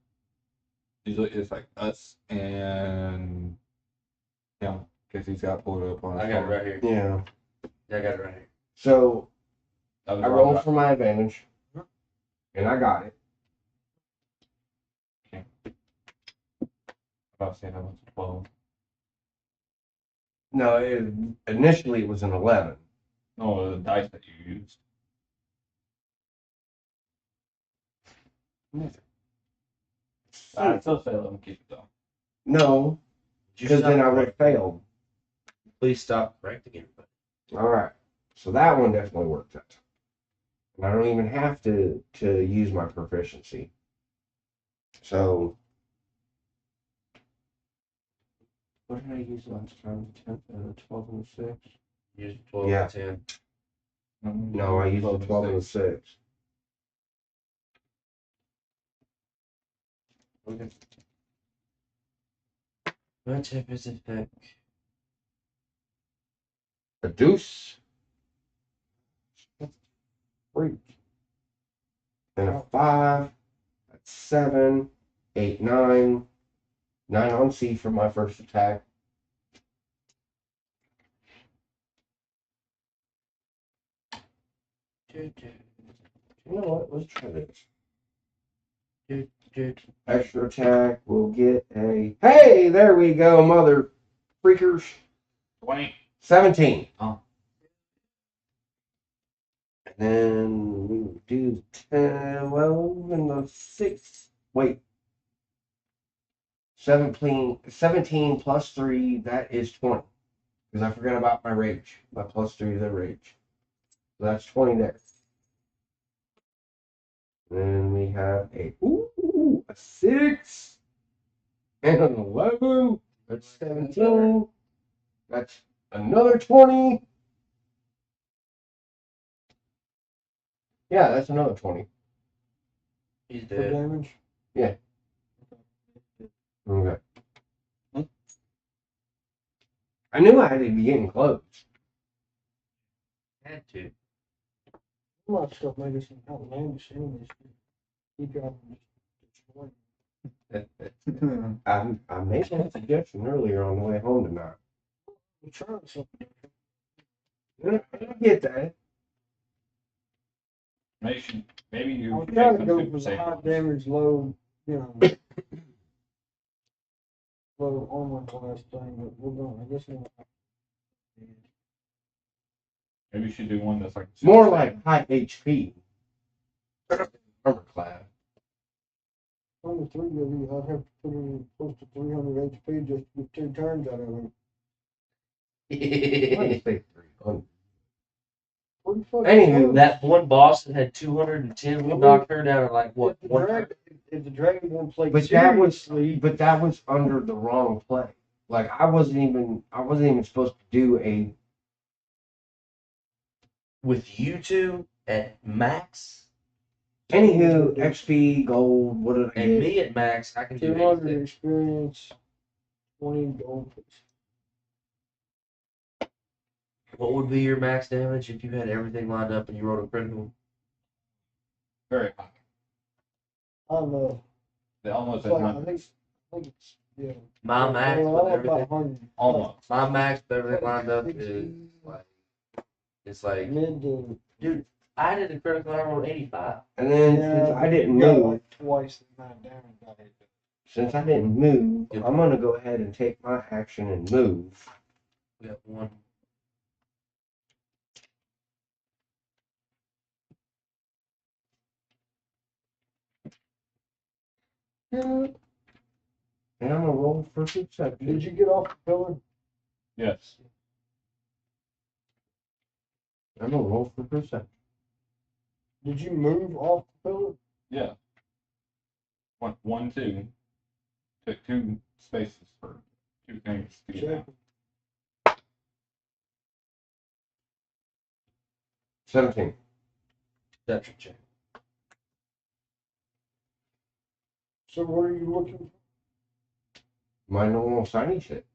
usually it's like us and him, because he's got pulled up on his I got it phone. right here. yeah. I got it right here. So That was I wrong rolled dice. for my advantage, and I got it. about to say that was 12. No, initially it was an 11. No, the dice that you used. I'd still say let him keep it though. No, You because then stop I would have correcting- failed. Please stop correcting everybody. All right, so that one definitely worked out. And I don't even have to use my proficiency. So, what did I use last time? 10, 12 and 6? Use 12 Yeah. and 10. No, I used the 12 and 6. Okay. What type is it back? A deuce. Freak. And a 5. That's 7, 8, 9. 9 on C for my first attack. You know what? Let's try this. Extra attack will get a. Hey, there we go, mother freakers. 20. 17. Oh. And then we will do 10, 12, and the 6. Wait. 17 plus 3, that is 20. Because I forgot about my rage. My plus 3 to the rage. So that's 20 there. Then we have a 6 and an 11. That's 17. That's another 20. Yeah, that's another 20. He's For dead. damage. Okay. I knew I had to be getting close. Had to. I might start making some outlandish enemies. You got them. I made that suggestion earlier on the way home tonight. I'm trying something. I get that. Maybe you I'm make trying to some go super for the safe high ones. damage, low, low armor class thing, but we're going, I guess we'll. Maybe you should do one that's like More super like high HP. Armor class. Only 3 of you, I'd have to put in close to 300 HP just to get 2 turns out of him. I say 300. Pretty fucking Anywho, close. That one boss that had 210, we knocked her down at like what? If the dragon one played But seriously, that was under the wrong play. Like I wasn't even supposed to do a. With you two at max Anywho, XP, gold, what did I and get? me at max, I can do 200 anything. experience, 20 gold. What would be your max damage if you had everything lined up and you rolled a critical? very high. I don't know. They almost It's at like, I 100. think it's, yeah. My max Well, with I'm about everything. 100. Almost. My max with everything lined up is like it's like Mid to. dude, I did a critical and I rolled 85. And then since I didn't move, Like twice the amount of damage I did. since I didn't move, I'm gonna go ahead and take my action and move. We got one. And I'm gonna roll for perception. Did you get off the pillar? Yes. I'm gonna roll for perception. Did you move off the pillar? Yeah. One, 2. Took 2 spaces for 2 things to get Check. out. 17. Perception check. So what are you looking for? My normal shiny shit.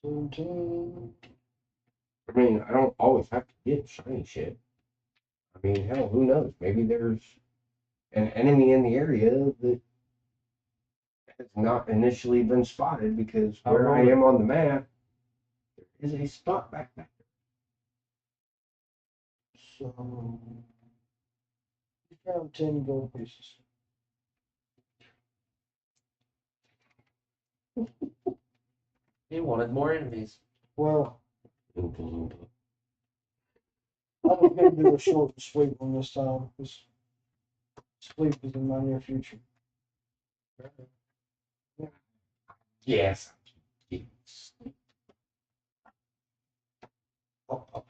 17. I mean, I don't always have to get shiny shit. I mean, hell, who knows? Maybe there's an enemy in the area that has not initially been spotted because where I am on the map, there is a spot back there. So you found 10 gold pieces. He wanted more enemies. Well, Oompa loompa. I was gonna do a short and sweet one this time, because sleep is in my near future. Yes.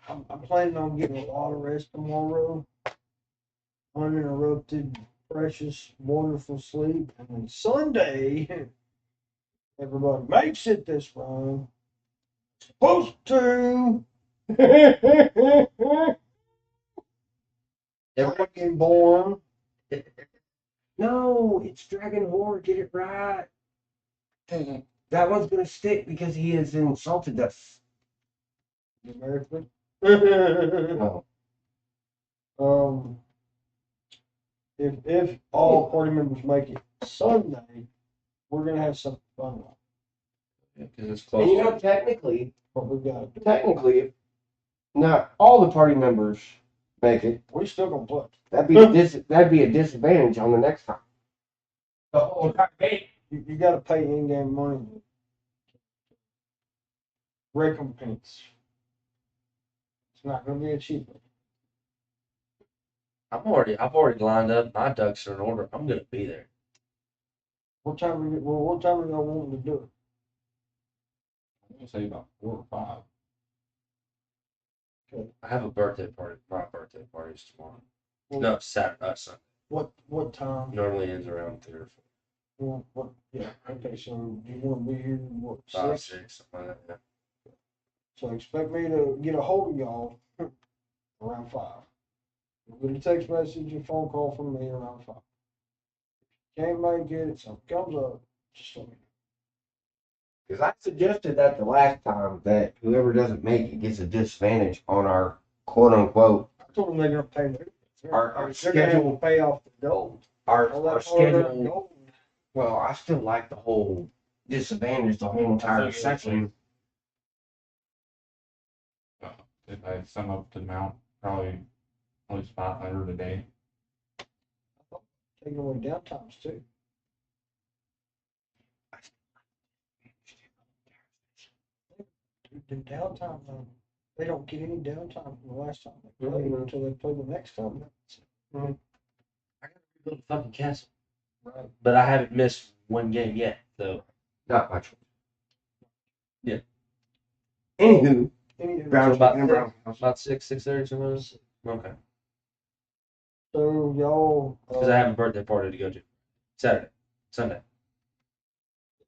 I'm planning on getting a lot of rest tomorrow. Uninterrupted, precious, wonderful sleep. And then Sunday, everybody makes it this run. Supposed to. Dragon born. No, it's Dragon Horde. Get it right. That one's gonna stick because he has insulted us. American. No. If all party members make it Sunday, we're gonna have something fun. Because it's And you close. know, technically, But we got to do. if not all the party members make it, We still gonna play. that'd be a disadvantage on the next time. The whole entire game. You got to pay in-game money. Recompense. It's not gonna be a cheap one. I've already lined up. My ducks are in order. I'm gonna be there. What time what time are y'all wanting to do it? I'm gonna say about 4 or 5. I have a birthday party. My birthday party is tomorrow. Well, No, it's Saturday. Sunday. What time? Normally ends around 3 or 4. What? Yeah. Okay. So do you want to be here? What 5, 6? 6, something like that. So expect me to get a hold of y'all around 5. You'll get a text message, a phone call from me around 5. If you can't make it, if something comes up, just let me know. Because I suggested that the last time that whoever doesn't make it gets a disadvantage on our quote unquote I told them they're gonna pay me. Our They're gonna have schedule- to pay off the gold. our All that schedule. hard-earned gold. Well, I still like the whole disadvantage, the whole entire section. If I sum up the amount, probably at least 500 a day. Taking away downtimes too. The downtime, they don't get any downtime from the last time they played until they play the next time. I gotta rebuild a fucking castle. Right. But I haven't missed one game yet, so. Not much. Yeah. Anywho, Anywho, Brown So about chicken and brown house. About 6:30 something like that? Okay. so y'all, Because I have a birthday party to go to. Saturday. Sunday.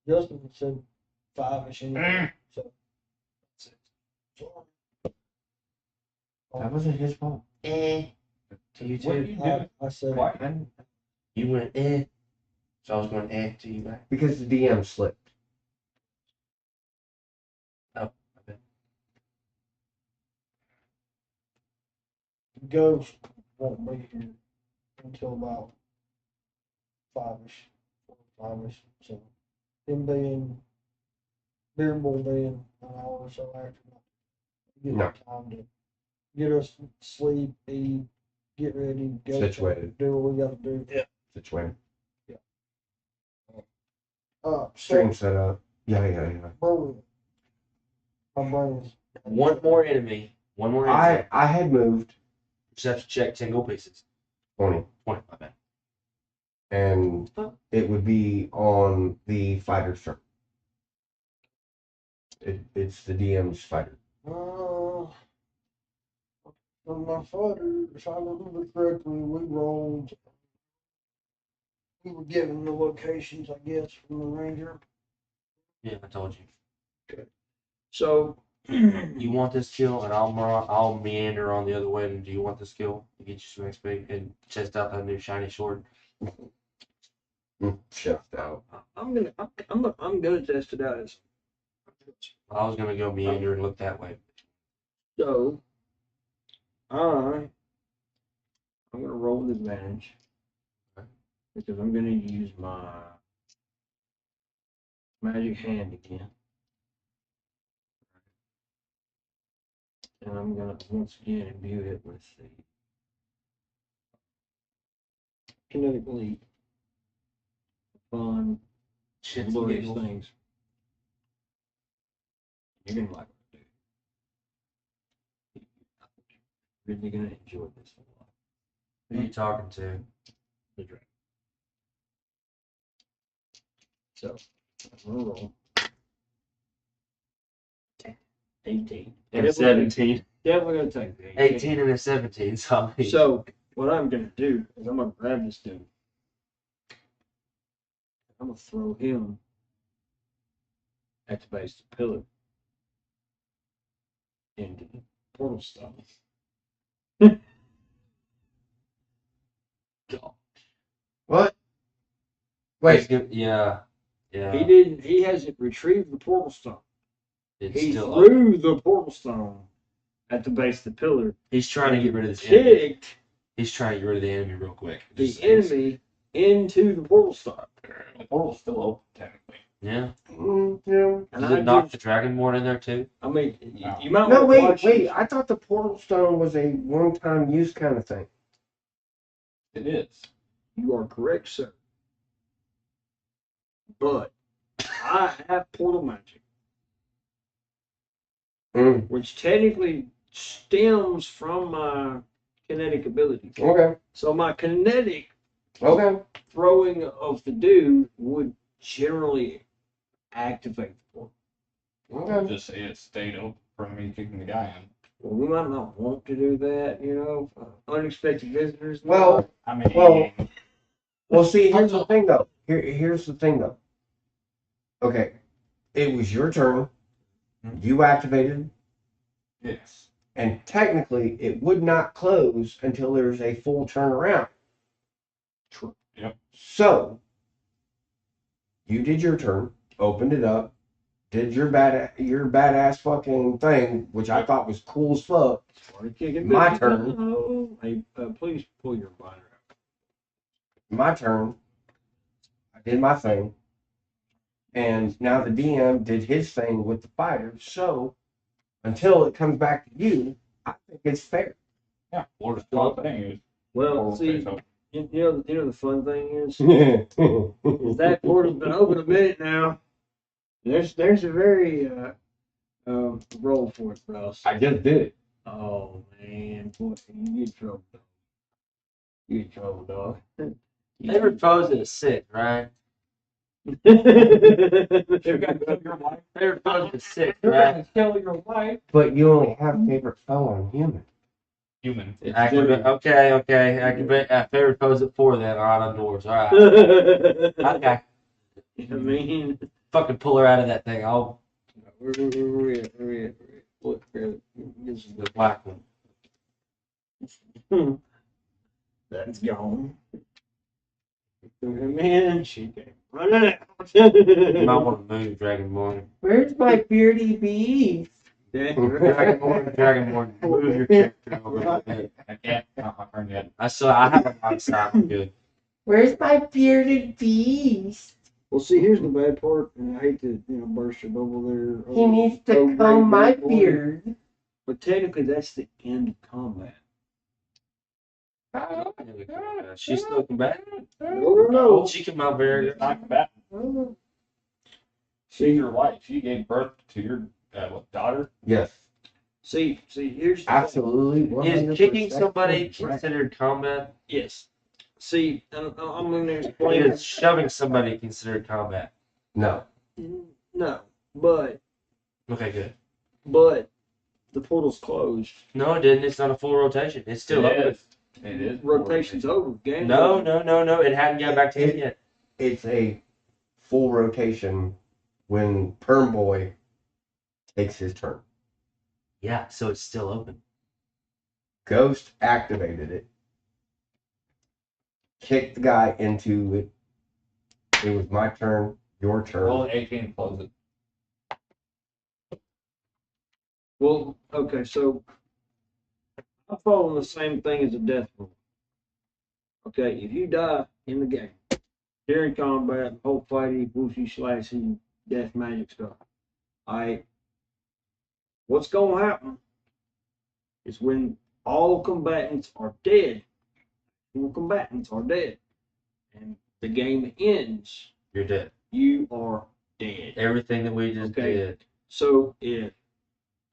Justin said 5-ish anyway. So, That wasn't his fault. To you What do too. you do? I said, Why? You went so I was going to you back. Because the DM slipped. Oh, okay. Ghost won't be here until about 5-ish, 5-ish. So, him being, Beer Bull being an hour or so after, give No. us time to get us sleep, eat, get ready, go Situated. do what we gotta do. Situated. So, Stream set up. Yeah. bro, my brain is. One more enemy. I had moved Just have to check 10 gold pieces. 20, 20, my bad. and it would be on the fighter's turn. It's the DM's fighter. From my father, if I remember correctly, we rolled. We were given the locations, I guess, from the ranger. Yeah, I told you. So, You want this kill, and I'll meander on the other way. And do you want this kill to get you some XP and test out that new shiny sword? Shut out. I'm gonna test it out. I was gonna go meander and look that way. So, I'm gonna roll with advantage because I'm gonna use my magic hand again, and I'm gonna once again imbue it with the kinetic leap. Fun, Shits and glorious giggles. things. You're gonna like what I do. You're really gonna enjoy this a lot. Who are you talking to? The dragon. So, I'm gonna roll. 18. And 17. Definitely gonna take the 18 and a 17. So, what I'm gonna do is I'm gonna grab this dude. I'm gonna throw him at the base of the pillar into the portal stuff. What? Wait, Yeah. He hasn't retrieved the portal stone. It's He still up. threw the portal stone at the base of the pillar. He's trying to get rid of this enemy. Kicked He's trying to get rid of the enemy real quick. the enemy into the portal stone. The portal's still open, technically. Yeah. yeah. And Does I it knock just- the Dragonborn in there too? I mean, Wow. you might No, wanna wait, watch wait. this. I thought the portal stone was a one-time use kind of thing. It is. You are correct, sir. But I have portal magic, Mm. which technically stems from my kinetic ability. Okay. So my kinetic Okay. throwing of the dude would generally activate the portal. Okay. Just say it stayed open from me kicking the guy in. Well, we might not want to do that, you know, unexpected visitors. Well, I mean, Well, see, here's the thing, though. Here's the thing, though. Okay, it was your turn. You activated, yes. and technically, it would not close until there's a full turnaround. True. Yep. So, you did your turn, opened it up, did your badass fucking thing, which I thought was cool as fuck. Started kicking My bitches. turn. Oh, hey, please pull your binder out. My turn. I did my thing. And now the DM did his thing with the fighter. So until it comes back to you, I think it's fair. Yeah, Florida's still open. Well, Portal see, stays open. you know the fun thing is that portal's been open a minute now. There's a very roll for it, Ross. I just did it. Oh man, boy, you get trouble, dog. You get trouble, dog. Favorite pose is 6, right? Favorite pose is 6, You're right? gonna kill your wife. But you only have favorite foe on human. Human. Okay. Activate favorite pose at 4 then on doors. All right. Okay. I mean, Fucking pull her out of that thing. I'll where we at? Look, this is the black one. that's gone. Man, she came running out. You might want to move, Dragonborn. Where's my beardy beast? Dragonborn, move your character over a little bit. I can't. Not my turn yet. I have a lot of style. Good. Where's my bearded beast? Well, see, here's the bad part, and I hate to, burst your bubble there. He needs to comb my beard. But technically, that's the end of combat. She's still combating. No. She can mount very. Not bad. See your wife. She gave birth to your daughter. Yes. See, here's the Absolutely. Is kicking 100% somebody correct. considered combat? Yes. See, I'm going to explain. Is shoving somebody considered combat? No. No, but Okay, good. the portal's closed. No, it didn't. It's not a full rotation. It's still It open. is. It is. Rotation's over. Game No. over. It hadn't got back to it yet. It's a full rotation when Perm Boy takes his turn. Yeah, so it's still open. Ghost activated it. Kicked the guy into it. It was my turn, your turn. Roll 18, close it. Well, okay, so I'm following the same thing as a death rule. Okay, if you die in the game, during combat, whole fighting, whooshy, slashy, death magic stuff, alright, what's going to happen is when all combatants are dead, and the game ends, You're dead. you are dead. Everything that we just Okay. did. So if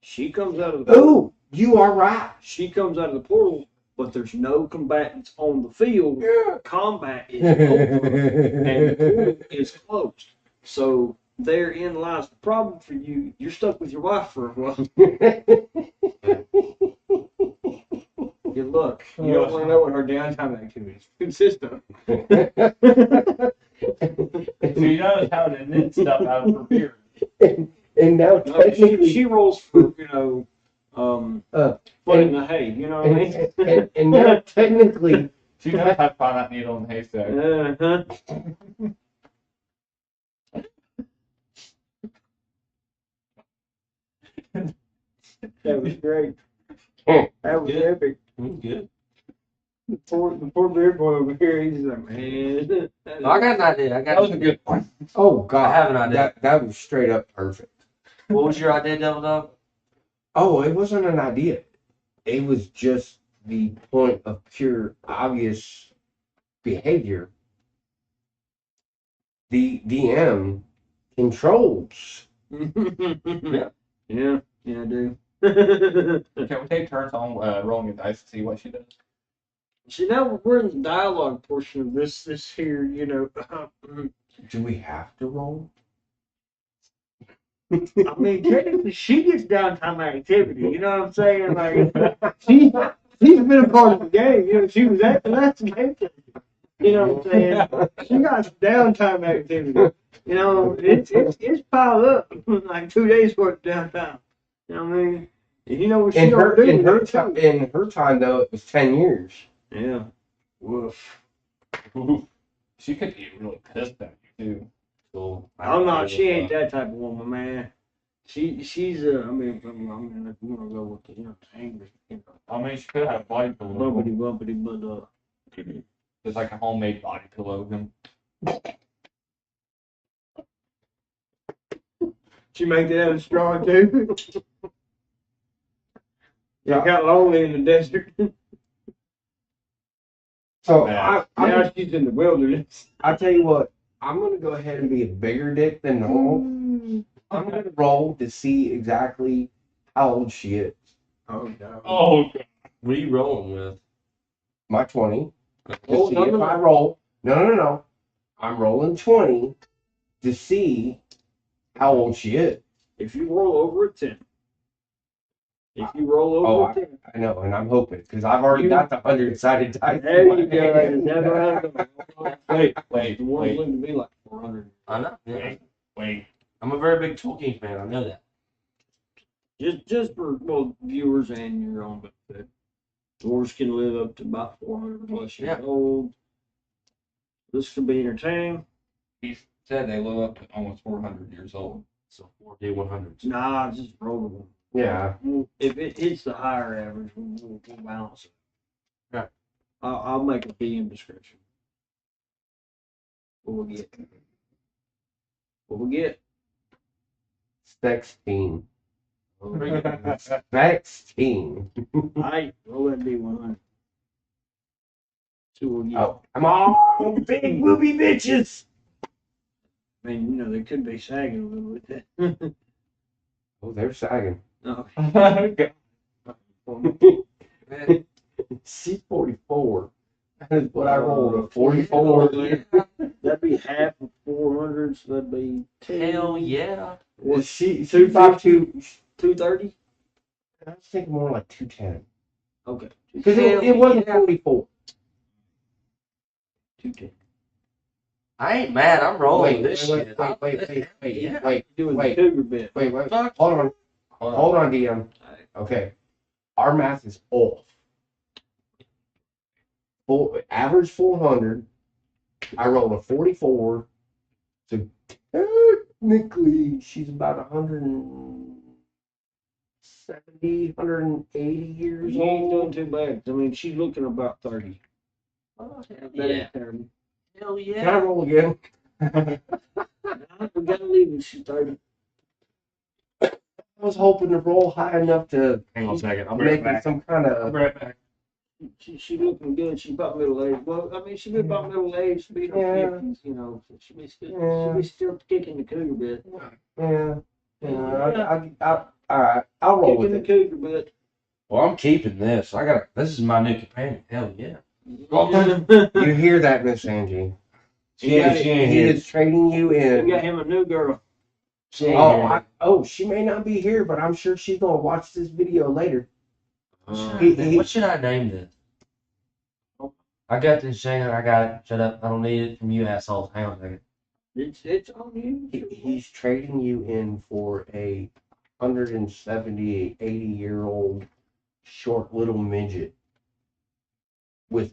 she comes out of the Oh, you are right. she comes out of the portal, but there's no combatants on the field. Yeah. Combat is over and the portal is closed. So therein lies the problem for you. You're stuck with your wife for a while. Good luck. You don't want to know what her downtime activities consist of. She knows how to knit stuff out of her beard. And now No, technically, she rolls for foot in the hay. You know what I mean? and now technically, She knows how to find that needle in the haystack. Uh-huh. That was great. That was epic. Good. The poor beer boy over here, he's like, man. No, I got an idea. That was a good one. oh God, I have an idea. that was straight up perfect. What was your idea, Devil Dog? Oh, it wasn't an idea. It was just the point of pure obvious behavior. The DM controls. Yeah, I do. Can we take turns on rolling a dice to see what she does? See, now we're in the dialogue portion of this here, Do we have to roll? I mean, technically, she gets downtime activity. You know what I'm saying? Like, she's been a part of the game. She was at the last game. You know what I'm saying? She got some downtime activity. It's piled up like 2 days worth of downtime. You know what I mean? And you know what she In don't do? in her time though, it was 10 years. Yeah. Woof. She could get really pissed at you too. So, I'm not. She ain't that type of woman, man. She's I mean, if you want to go with the angry, I mean, she could have a body pillow. bumpity bumpity, but It's like a homemade body pillow. she make that out of straw too. Yeah. It got lonely in the desert. So Yeah. Now she's in the wilderness. I tell you what, I'm gonna go ahead and be a bigger dick than normal. I'm gonna roll to see exactly how old she is. Oh no. Oh, what are you rolling with? My 20. To Oh, see no, if no. I roll. No. I'm rolling 20 to see how old she is. If you roll over a 10. If you roll over a 10. I know, and I'm hoping because I've already got the 100-sided dice. There you go. That's never happened. wait, The one wait, wouldn't be like 400. I know. Yeah. wait. I'm a very big Tolkien fan. I know that. Just for viewers and your own benefit. Dwarves can live up to about 400 plus years old. This could be entertaining. He said they live up to almost 400 years old. So 4D 100s. Nah, just roll them. Yeah. If it hits the higher average, we'll balance it. Okay. I'll make a PM description. What we get? What we get? 16. Oh, 16. Alright, roll that D100. See what we get. Oh, come on, big booby bitches. I mean, they could be sagging a little bit. Oh, they're sagging. No. C44. That is what I rolled, a 44. That'd be half of 400, so that'd be 10. Hell yeah. What, She 252. 230? I was thinking more like 210. Okay. Because Hell it wasn't yeah. 44. 210. I ain't mad. I'm rolling Wait, this wait, shit. wait, wait, Doing wait. the cougar bit. Wait. Fuck. Hold on, DM. Okay. Our math is off. Average 400. I rolled a 44. So technically, she's about 170, 180 years You ain't doing old. too bad. I mean, she's looking about 30. Oh, hell That yeah. ain't terrible. Hell Can I yeah. roll again? We gotta leave when she's 30. I was hoping to roll high enough to Hang on a second. I'll be make right it back. some kind I'll of. be right back. She looking good. She's about middle age. Well, I mean, she'll be about middle age. She'll be in her Yeah. 50s, So she'll be Yeah. still kicking the cougar bit. Yeah. All right, I'll roll Kicking with the it. cougar butt. Well, I'm keeping this. This is my new companion. Hell yeah. You hear that, Miss Angie? She ain't He here. is trading you You got in. him a new girl. She ain't here. She may not be here, but I'm sure she's gonna watch this video later. What should I name this? I got this, Shane. I got it. Shut up. I don't need it from you assholes. Hang on a second. It's on you. He's trading you in for a 170, 80-year-old short little midget with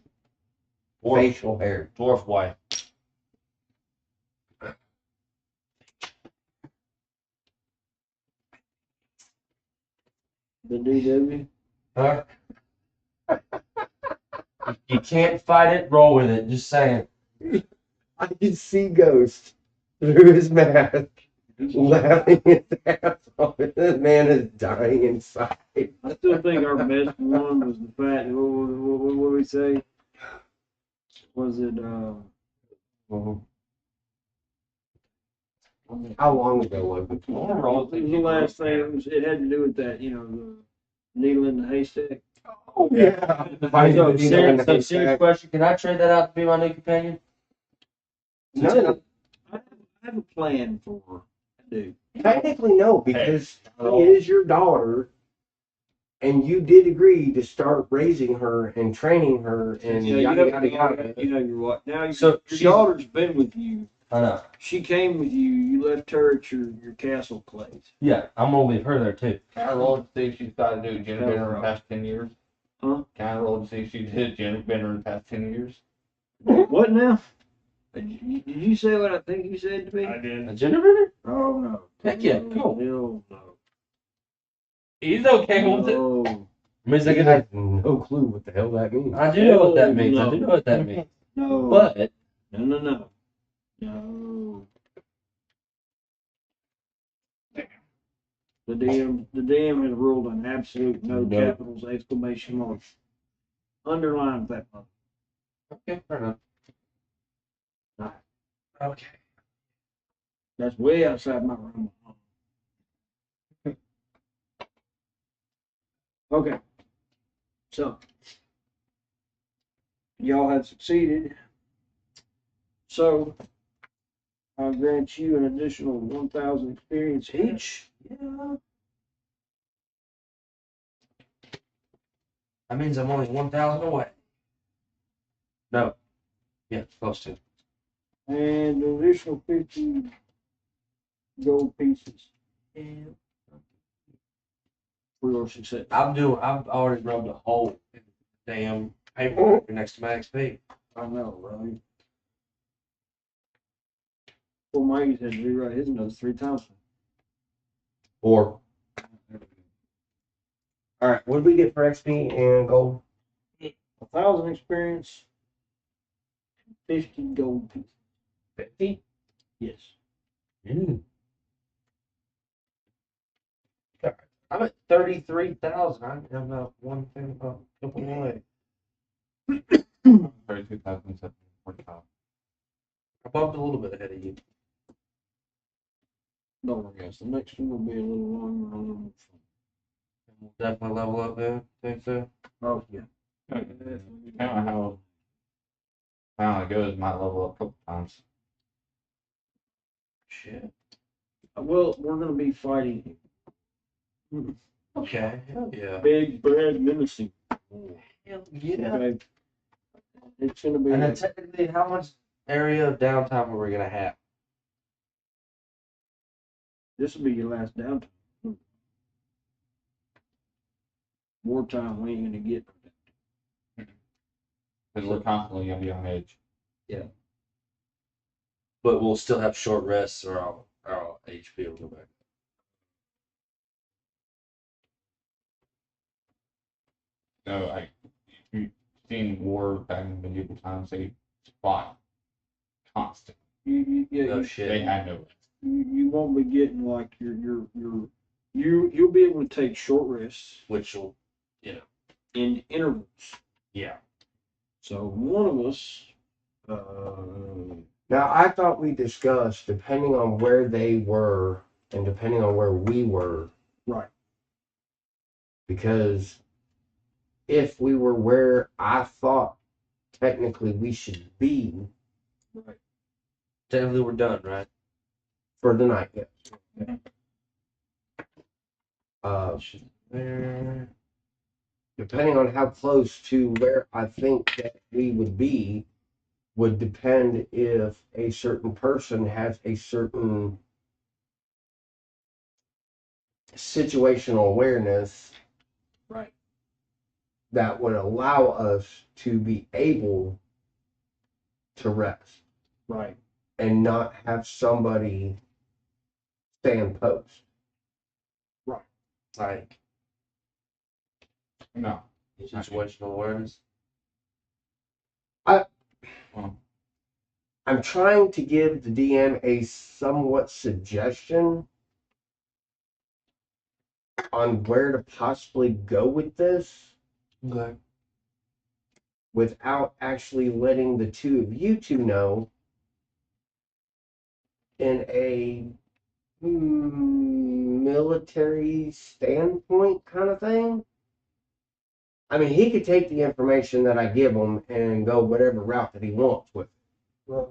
facial hair. Dwarf wife. The DW. Huh? You can't fight it, roll with it. Just saying. I can see Ghost through his mask, laughing his ass off. This man is dying inside. I still think our best one was the fact. What we say? Was it? How long ago was it? It was the last thing. It had to do with that. The needle in the haystack. Oh yeah. Serious question. Can I trade that out to be my new companion? No, I have a plan for dude. technically no, because she is your daughter, and you did agree to start raising her and training her and yada yada yada. You're what? Now So your daughter's been with you. I know. She came with you. You left her at your castle place. Yeah, I'm gonna leave her there too. Can I roll to see if she's got to do gender bender in the past 10 years? Huh? Can I roll to see if she did gender bender in the past 10 years? What now? Did you say what I think you said to me? I did. A gender bender? Oh no. Heck yeah, cool. Hell no. He's okay with it. No. Means I I get have no clue what the hell that means. I do know what that means. I do know what that means. No. But No. The DM has ruled an absolute no capitals exclamation mark. Underline that one. okay, fair enough. Okay. That's way outside my realm. Okay. So y'all have succeeded. So I'll grant you an additional 1,000 experience each. Yeah. That means I'm only 1,000 away. No. Yeah, close to. And an additional 50 gold pieces for your success. I've already rubbed a hole in the damn paperwork next to my XP. I know, right? Well, Mike had to rewrite his notes 3 times. Or all right, what did we get for XP and gold? 1,000 experience, 50 gold pieces. 50. Yes. I'm at 33,000. I have about one thing about couple away. 32,745. I bumped a little bit ahead of you. Don't worry, guys. The next one will be a little longer. A little more fun. We'll definitely level up there. Think so? Oh, yeah. Depending on how it goes, might level up a couple times. Shit. Well, we're going to be fighting Okay. Hell yeah. big, bad, menacing. Hell yeah. Okay. It's going to be. And then technically, how much area of downtime are we gonna have? This will be your last downtime. Wartime, we ain't going to get. Because we're constantly going to be on edge. But we'll still have short rests, or our HP will go back. So, you've seen war back in medieval times, they fought constantly. Oh They shit. had no rest. You won't be getting like you'll be able to take short rests Which will, in intervals. yeah. So one of us, Now I thought we discussed, depending on where they were and depending on where we were. Right. Because if we were where I thought technically we should be Technically, we're done, right? for the night, yes. Mhm. There. Depending on how close to where I think that we would be, would depend if a certain person has a certain situational awareness Right. that would allow us to be able to rest Right. and not have somebody stand post. Like No. situational awareness. I'm trying to give the DM a somewhat suggestion on where to possibly go with this Okay. without actually letting the two of you two know in a military standpoint kind of thing. I mean, he could take the information that I give him and go whatever route that he wants with it. Right.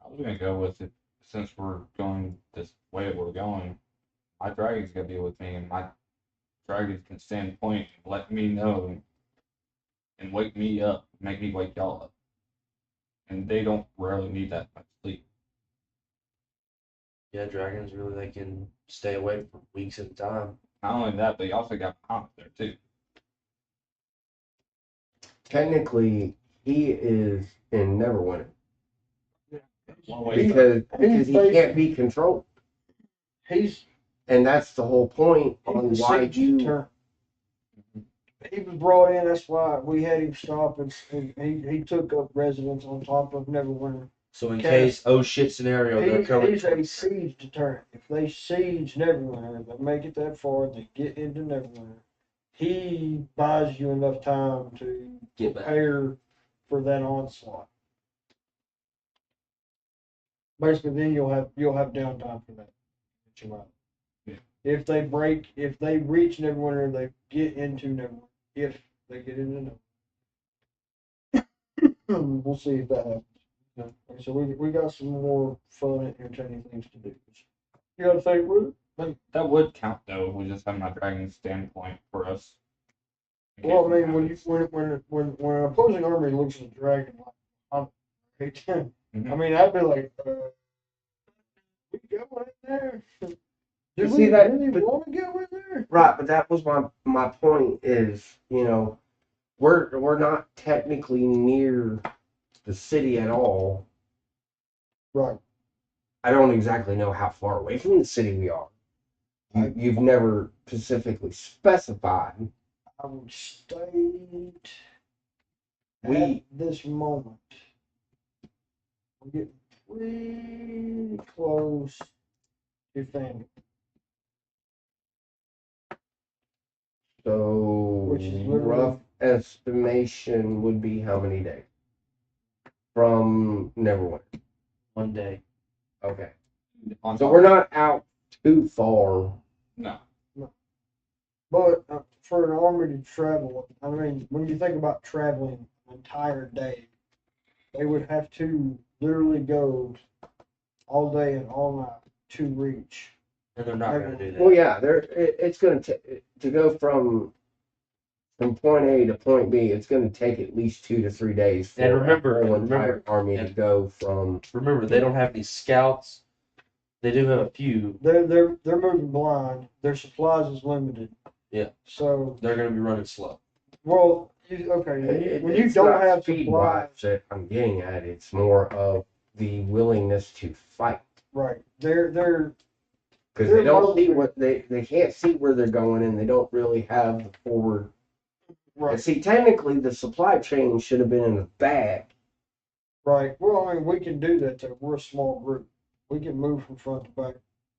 I was gonna go with it since we're going this way we're going. My dragon's gonna be with me, and my dragon can stand point and let me know and wake me up, make me wake y'all up. And they don't rarely need that much sleep. Yeah, dragons really they can stay awake for weeks at a time. Not only that, but you also got Muhammad there too. Technically, he is in Neverwinter One way because he can't be controlled. He's And that's the whole point on he's why siege you. deterrent. He was brought in. That's why we had him stop, and he took up residence on top of Neverwinter. So in Okay. case oh shit scenario, they're coming. He's a siege deterrent. If they siege Neverwinter, they make it that far, they get into Neverwinter. He buys you enough time to Get back. prepare for that onslaught. Basically, then you'll have downtime for that. Yeah. If they reach Neverwinter, they get into Neverwinter. If they get into Neverwinter, we'll see if that happens. Okay, so we got some more fun and entertaining things to do. You gotta think, But that would count though. We just have my dragon standpoint for us. in case well, I something mean, happens. when an opposing army looks at a dragon like, I'm Mhm. I mean, I'd be like, we go in there. Do You we see that- really but- want to go in there? Right, but that was my point is, we're not technically near the city at all. Right. I don't exactly know how far away from the city we are. You've never specifically specified. I would state We at this moment, we're getting pretty close to family. so Which is literally- rough estimation would be how many days from Neverwinter? One day. Okay, On so top- we're not out too far. No. But for an army to travel, I mean, when you think about traveling an entire day, they would have to literally go all day and all night to reach. And they're not gonna do that. Well, yeah, it's going to go from point A to point B. It's going to take at least 2 to 3 days for And remember- a whole entire army to and- go from. Remember, they don't have any scouts. They do have a few. They're moving blind. Their supplies is limited. Yeah. So, They're gonna be running slow. well, when you It's don't not have speed supplies, wise that I'm getting at. It's more of the willingness to fight. right? They're Because They're they don't see mostly- what they can't see where they're going, and they don't really have the forward. And right. see, technically, the supply chain should have been in the back. Right. Well, I mean, we can do that. Too. We're a small group. We can move from front to back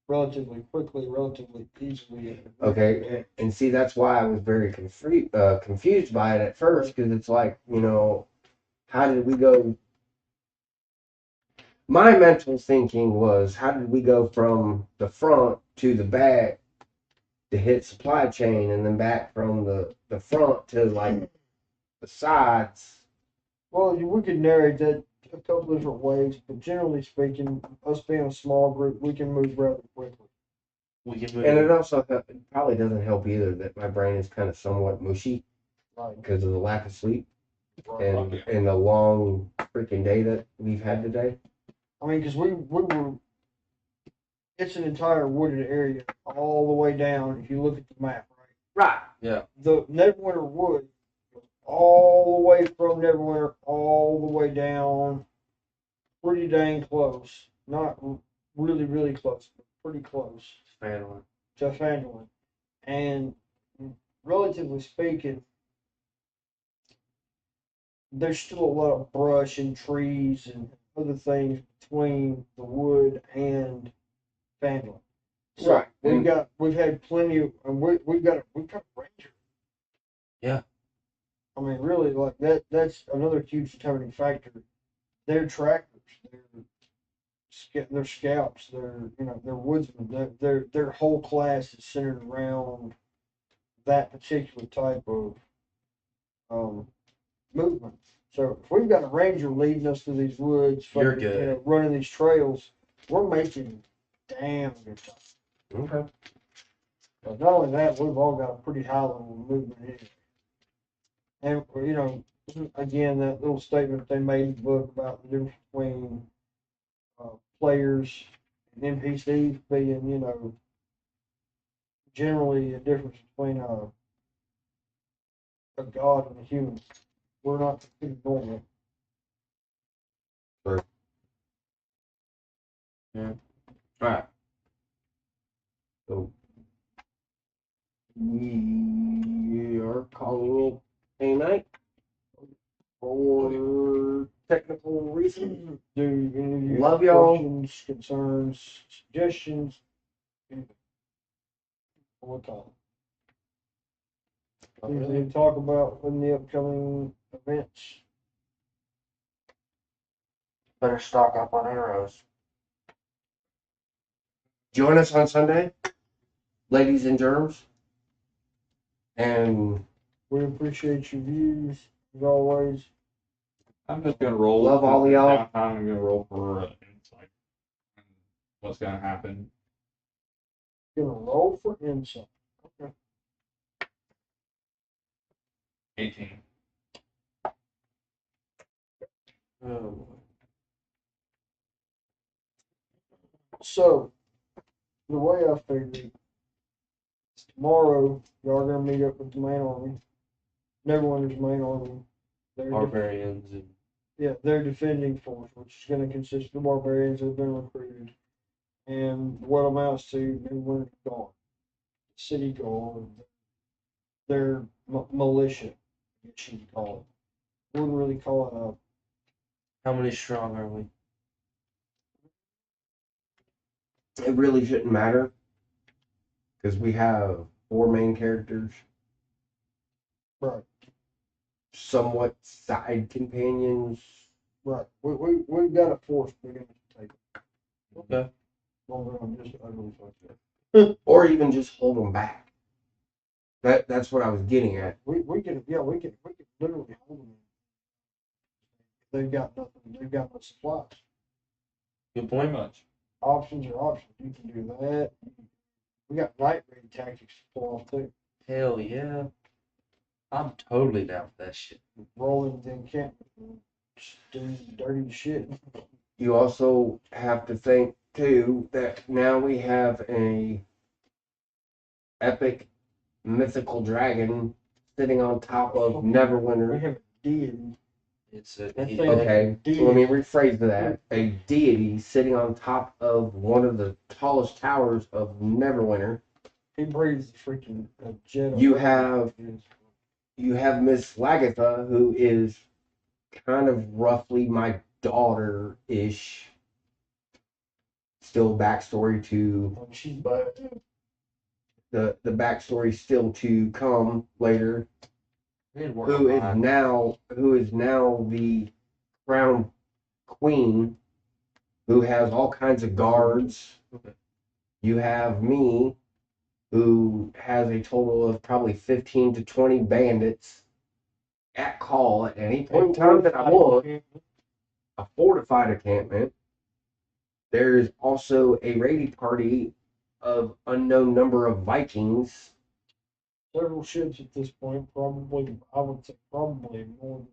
relatively quickly, relatively easily. Okay, and see, that's why I was very confused by it at first, because it's like, how did we go my mental thinking was, how did we go from the front to the back to hit supply chain, and then back from the front to like the sides? Well, we could narrate that a couple different ways, but generally speaking, us being a small group, we can move rather quickly. We can move. And it also it probably doesn't help either that my brain is kind of somewhat mushy Right. because of the lack of sleep Right. and the long freaking day that we've had today. I mean, because we were, it's an entire wooded area all the way down. If you look at the map, right? Right. The Neverwinter Wood, all the way from Neverwinter all the way down, pretty dang close. Not really, really close, but pretty close Family. to Fandolin. And relatively speaking, there's still a lot of brush and trees and other things between the wood and Fandolin. So Right. we've had plenty of, and we've got a ranger. Yeah. I mean, really, like that's another huge determining factor. They're trackers. They're scouts. They're woodsmen. Their whole class is centered around that particular type of movement. So if we've got a ranger leading us through these woods, You're fucking, good. running these trails, we're making damn good time. Okay. But not only that, we've all got a pretty high level of movement here. And again, that little statement they made in the book about the difference between players and NPCs being, generally a difference between a god and a human. We're not completely normal. Right. So we are calling it a night for technical reasons. Do any of you Love have y'all. questions, concerns, suggestions? What time? Anything to talk about in the upcoming events? Better stock up on arrows. Join us on Sunday, ladies and germs. And We appreciate your views as always. I'm just gonna roll. Love all for y'all. downtime. I'm gonna roll for insight. What's gonna happen? Gonna roll for insight. Okay. 18. So the way I figured it, tomorrow y'all are gonna meet up with the main army. Neverwinter's main army. They're Barbarians and their defending force, which is going to consist of the barbarians that have been recruited, and what amounts to Neverwinter Guard, city guard, their militia, I guess you'd call it. Wouldn't really call how many strong are we? it really shouldn't matter because we have 4 main characters, right. somewhat side companions. Right. We've got a force big enough to take it. Okay. Longer than just ugly like that. Or even just hold them back. That's what I was getting at. We can literally hold them. They've got nothing. They've got no supplies. Good Pretty point. much. Options are options. You can do that. We got night raid tactics to pull off too. Hell yeah. I'm totally down for that shit. Rolling the encampment, just doing dirty shit. You also have to think too that now we have a epic mythical dragon sitting on top of We Neverwinter. have a deity. It's a That it- thing- Okay, Deity. let me rephrase that. A deity sitting on top of one of the tallest towers of Neverwinter. He breathes freaking a jet. of You air. have- You have Miss Lagatha, who is kind of roughly my daughter-ish. Still backstory to And she's bad. the backstory still to come later. we didn't work Who on is that. now the crown queen who has all kinds of guards. Okay. You have me, who has a total of probably 15 to 20 bandits at call at any point in time that I want. A fortified encampment. There's also a raiding party of unknown number of Vikings. Several ships at this point, probably, I would say probably more.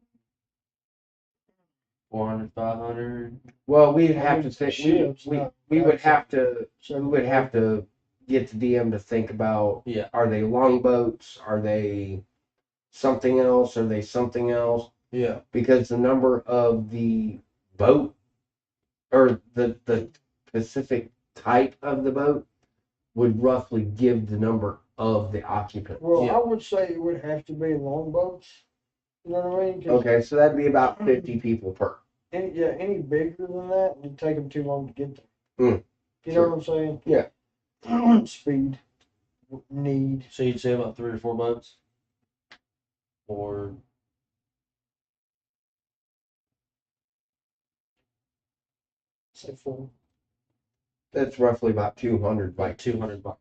400, 500. Well, we'd have to think. Ships, We would have to. We several would have to get the DM to think about. Yeah. Are they longboats? Are they something else? Are they something else? Yeah. Because the number of the boat or the specific type of the boat would roughly give the number of the occupants. Well, Yeah. I would say it would have to be longboats. You know what I mean? 'Cause Okay, so that'd be about 50 people per. any bigger than that, it'd take them too long to get there. Mm, You know what I'm saying? Yeah. Speed, need. So you'd say about 3 or 4 boats? Or Say four. That's roughly about 200 like Vikings. 200 bucks.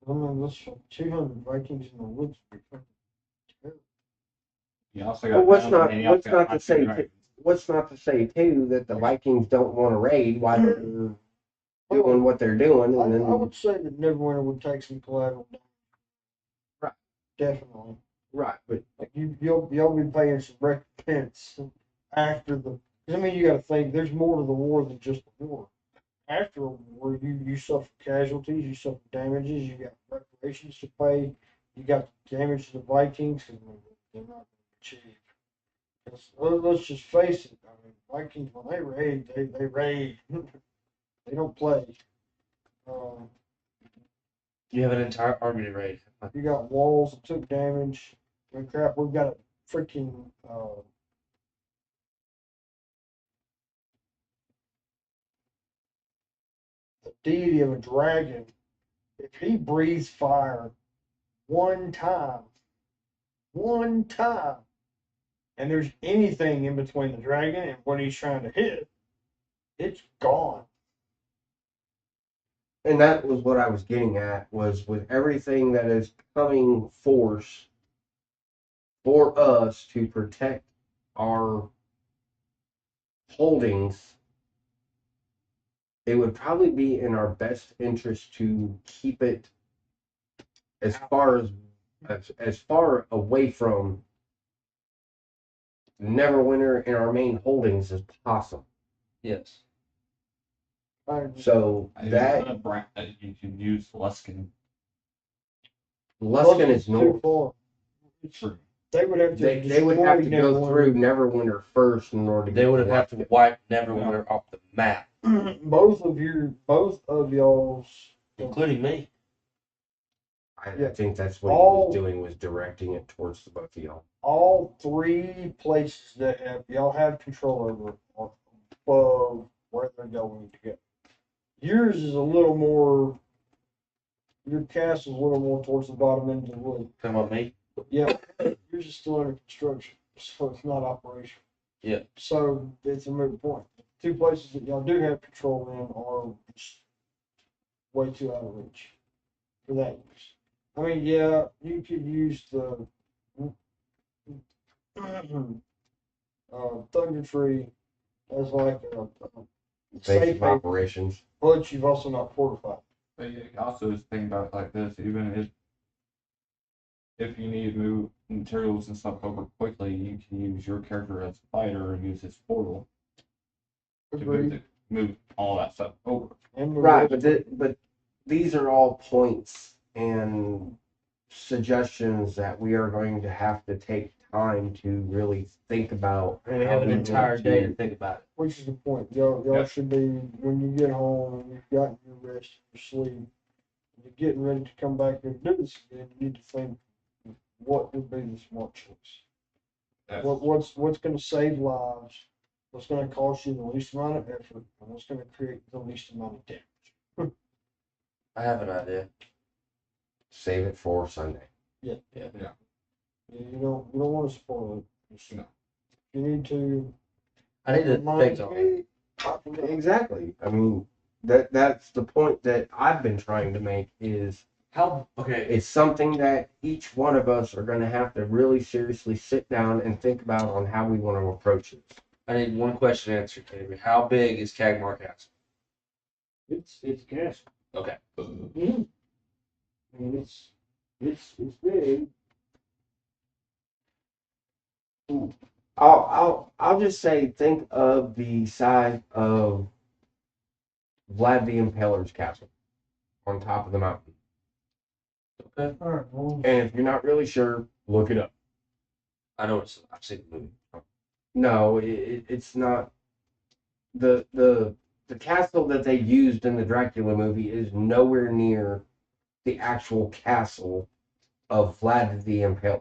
I mean, that's 200 Vikings in the woods. You also Well, got what's them, not- and you what's also not got to say dragons. What's not to say too that the Vikings don't want to raid while they're doing what they're doing, I and then would say that Neverwinter would take some collateral damage. Right. Definitely. right, but Like you'll be paying some recompense after the. 'Cause I mean, you got to think there's more to the war than just the war. After a war, you suffer casualties, you suffer damages, you got reparations to pay, you got damage to the Vikings because they're not cheap. 'Cause, let's just face it. I mean, Vikings when they raid, they raid. They don't play. Uh, You have an entire army to raid. You got walls that took damage. I mean, crap, we've got a freaking the deity of a dragon. If he breathes fire one time, and there's anything in between the dragon and what he's trying to hit, it's gone. and that was what I was getting at was with everything that is coming force for us to protect our holdings, it would probably be in our best interest to keep it as far away from Neverwinter and our main holdings as possible. Yes. So that You can use Luskin. Luskin is too north. far. True. They would have to. They would have to destroy go Neverwinter. through Neverwinter first in order to They get would to have to Luskin. wipe Neverwinter off the map, both of y'all's. including me. I think that's what he All- was doing, was directing it towards the both of y'all. All three places that y'all have control over are above where they're going to go. Yours is a little more. Your castle's a little more towards the bottom end of the wood. Talking about me? Yeah, yours is still under construction, so it's not operational. Yeah. So it's a moot point. Two places that y'all do have control in are just way too out of reach for that use. I mean, yeah, you could use the Thunder Tree as like a Base safe of haven, operations. but you've also not fortified. But you also just think about it like this, even if you need to move materials and stuff over quickly, you can use your character as a fighter and use his portal to Agreed. move all that stuff over. And Right, but these are all points and suggestions that we are going to have to take time to really think about. And we have an how we entire want day to- to think about it. which is the point. Y'all Yeah. should be, when you get home and you've gotten your rest, your sleep, you're getting ready to come back and do this again, you need to think what would be the smart choice. That's- What's going to save lives? What's going to cost you the least amount of effort? And what's going to create the least amount of damage? I have an idea. Save it for Sunday. You don't want to spoil it. No. You need to I need to remind think on it. me Exactly. I mean, that's the point that I've been trying to make is How? Okay. it's something that each one of us are going to have to really seriously sit down and think about on how we want to approach it. I need one question answered, David. How big is Cagmar Castle? It's gas. Okay. Mm-hmm. I mean, it's big. I'll just say think of the size of Vlad the Impaler's castle on top of the mountain. Okay. All right, well, And if you're not really sure, look it up. I know I've seen the movie. No, it's not the castle that they used in the Dracula movie is nowhere near the actual castle of Vlad the Impaler.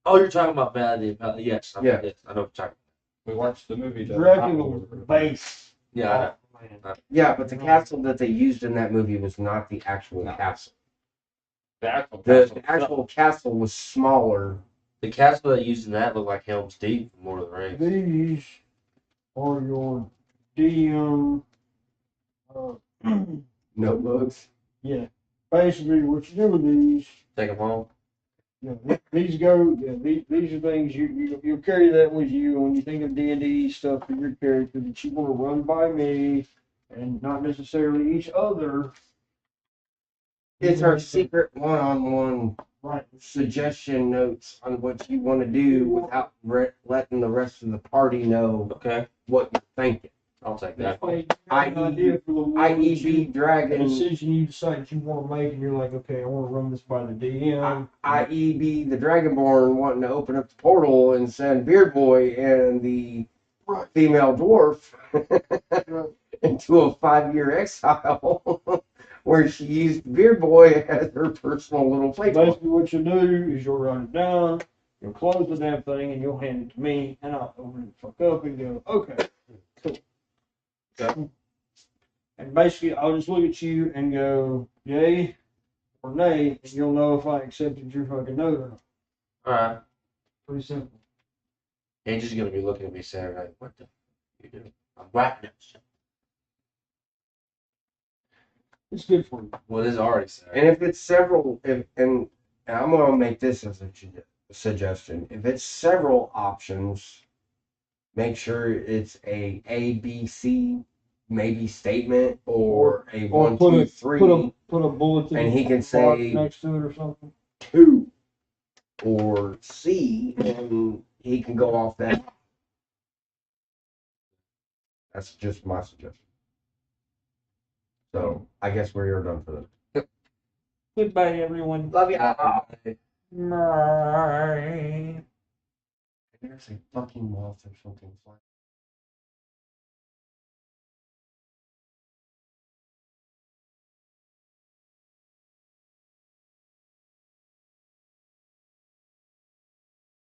Oh, you're talking about Bad the Impaler. Yes. Yeah. Yes, I know what you're talking We watched the movie. Dracula base. about. Yeah, I know. Man. Yeah, but the castle that they used in that movie was not the actual No. castle. The actual The actual castle was smaller. The castle that used in that looked like Helm's Deep from Lord of the Rings. These are your DM. Notebooks. Yeah, basically what you do with these. Take them home. These go. Yeah, these are things you'll carry that with you when you think of D&D stuff for your character that you want to run by me, and not necessarily each other. It's our secret one-on-one Right. suggestion notes on what you want to do without letting the rest of the party know Okay. what you're thinking. I'll take That that. way, you have an idea for the one that IEB you, a Dragon, decision you decide that you want to make, and you're like, okay, I want to run this by the DM. IEB the Dragonborn wanting to open up the portal and send Beard Boy and the female dwarf into a 5-year exile where she used Beard Boy as her personal little playboy. Basically, what you'll do is you'll write it down, you'll close the damn thing, and you'll hand it to me, and I'll open it the fuck up and go, okay, cool. Okay. And basically, I'll just look at you and go, yay or nay, and you'll know if I accepted your fucking note or not. Alright. Pretty simple. Angel's gonna be looking at me saying, like, what the f you doing? I'm writing it. It's good for you. Well, this is already said. And if it's several, and I'm going to make this as a suggestion, if it's several options, make sure it's a B, C, maybe statement, or a Or 1, put 2, a 3, put a bulletin and he can box say next to it or something. 2, or C, and he can go off that. That's just my suggestion. So I guess we're done for this. Goodbye, everyone. Love you. Bye. There's a fucking moth or something flying.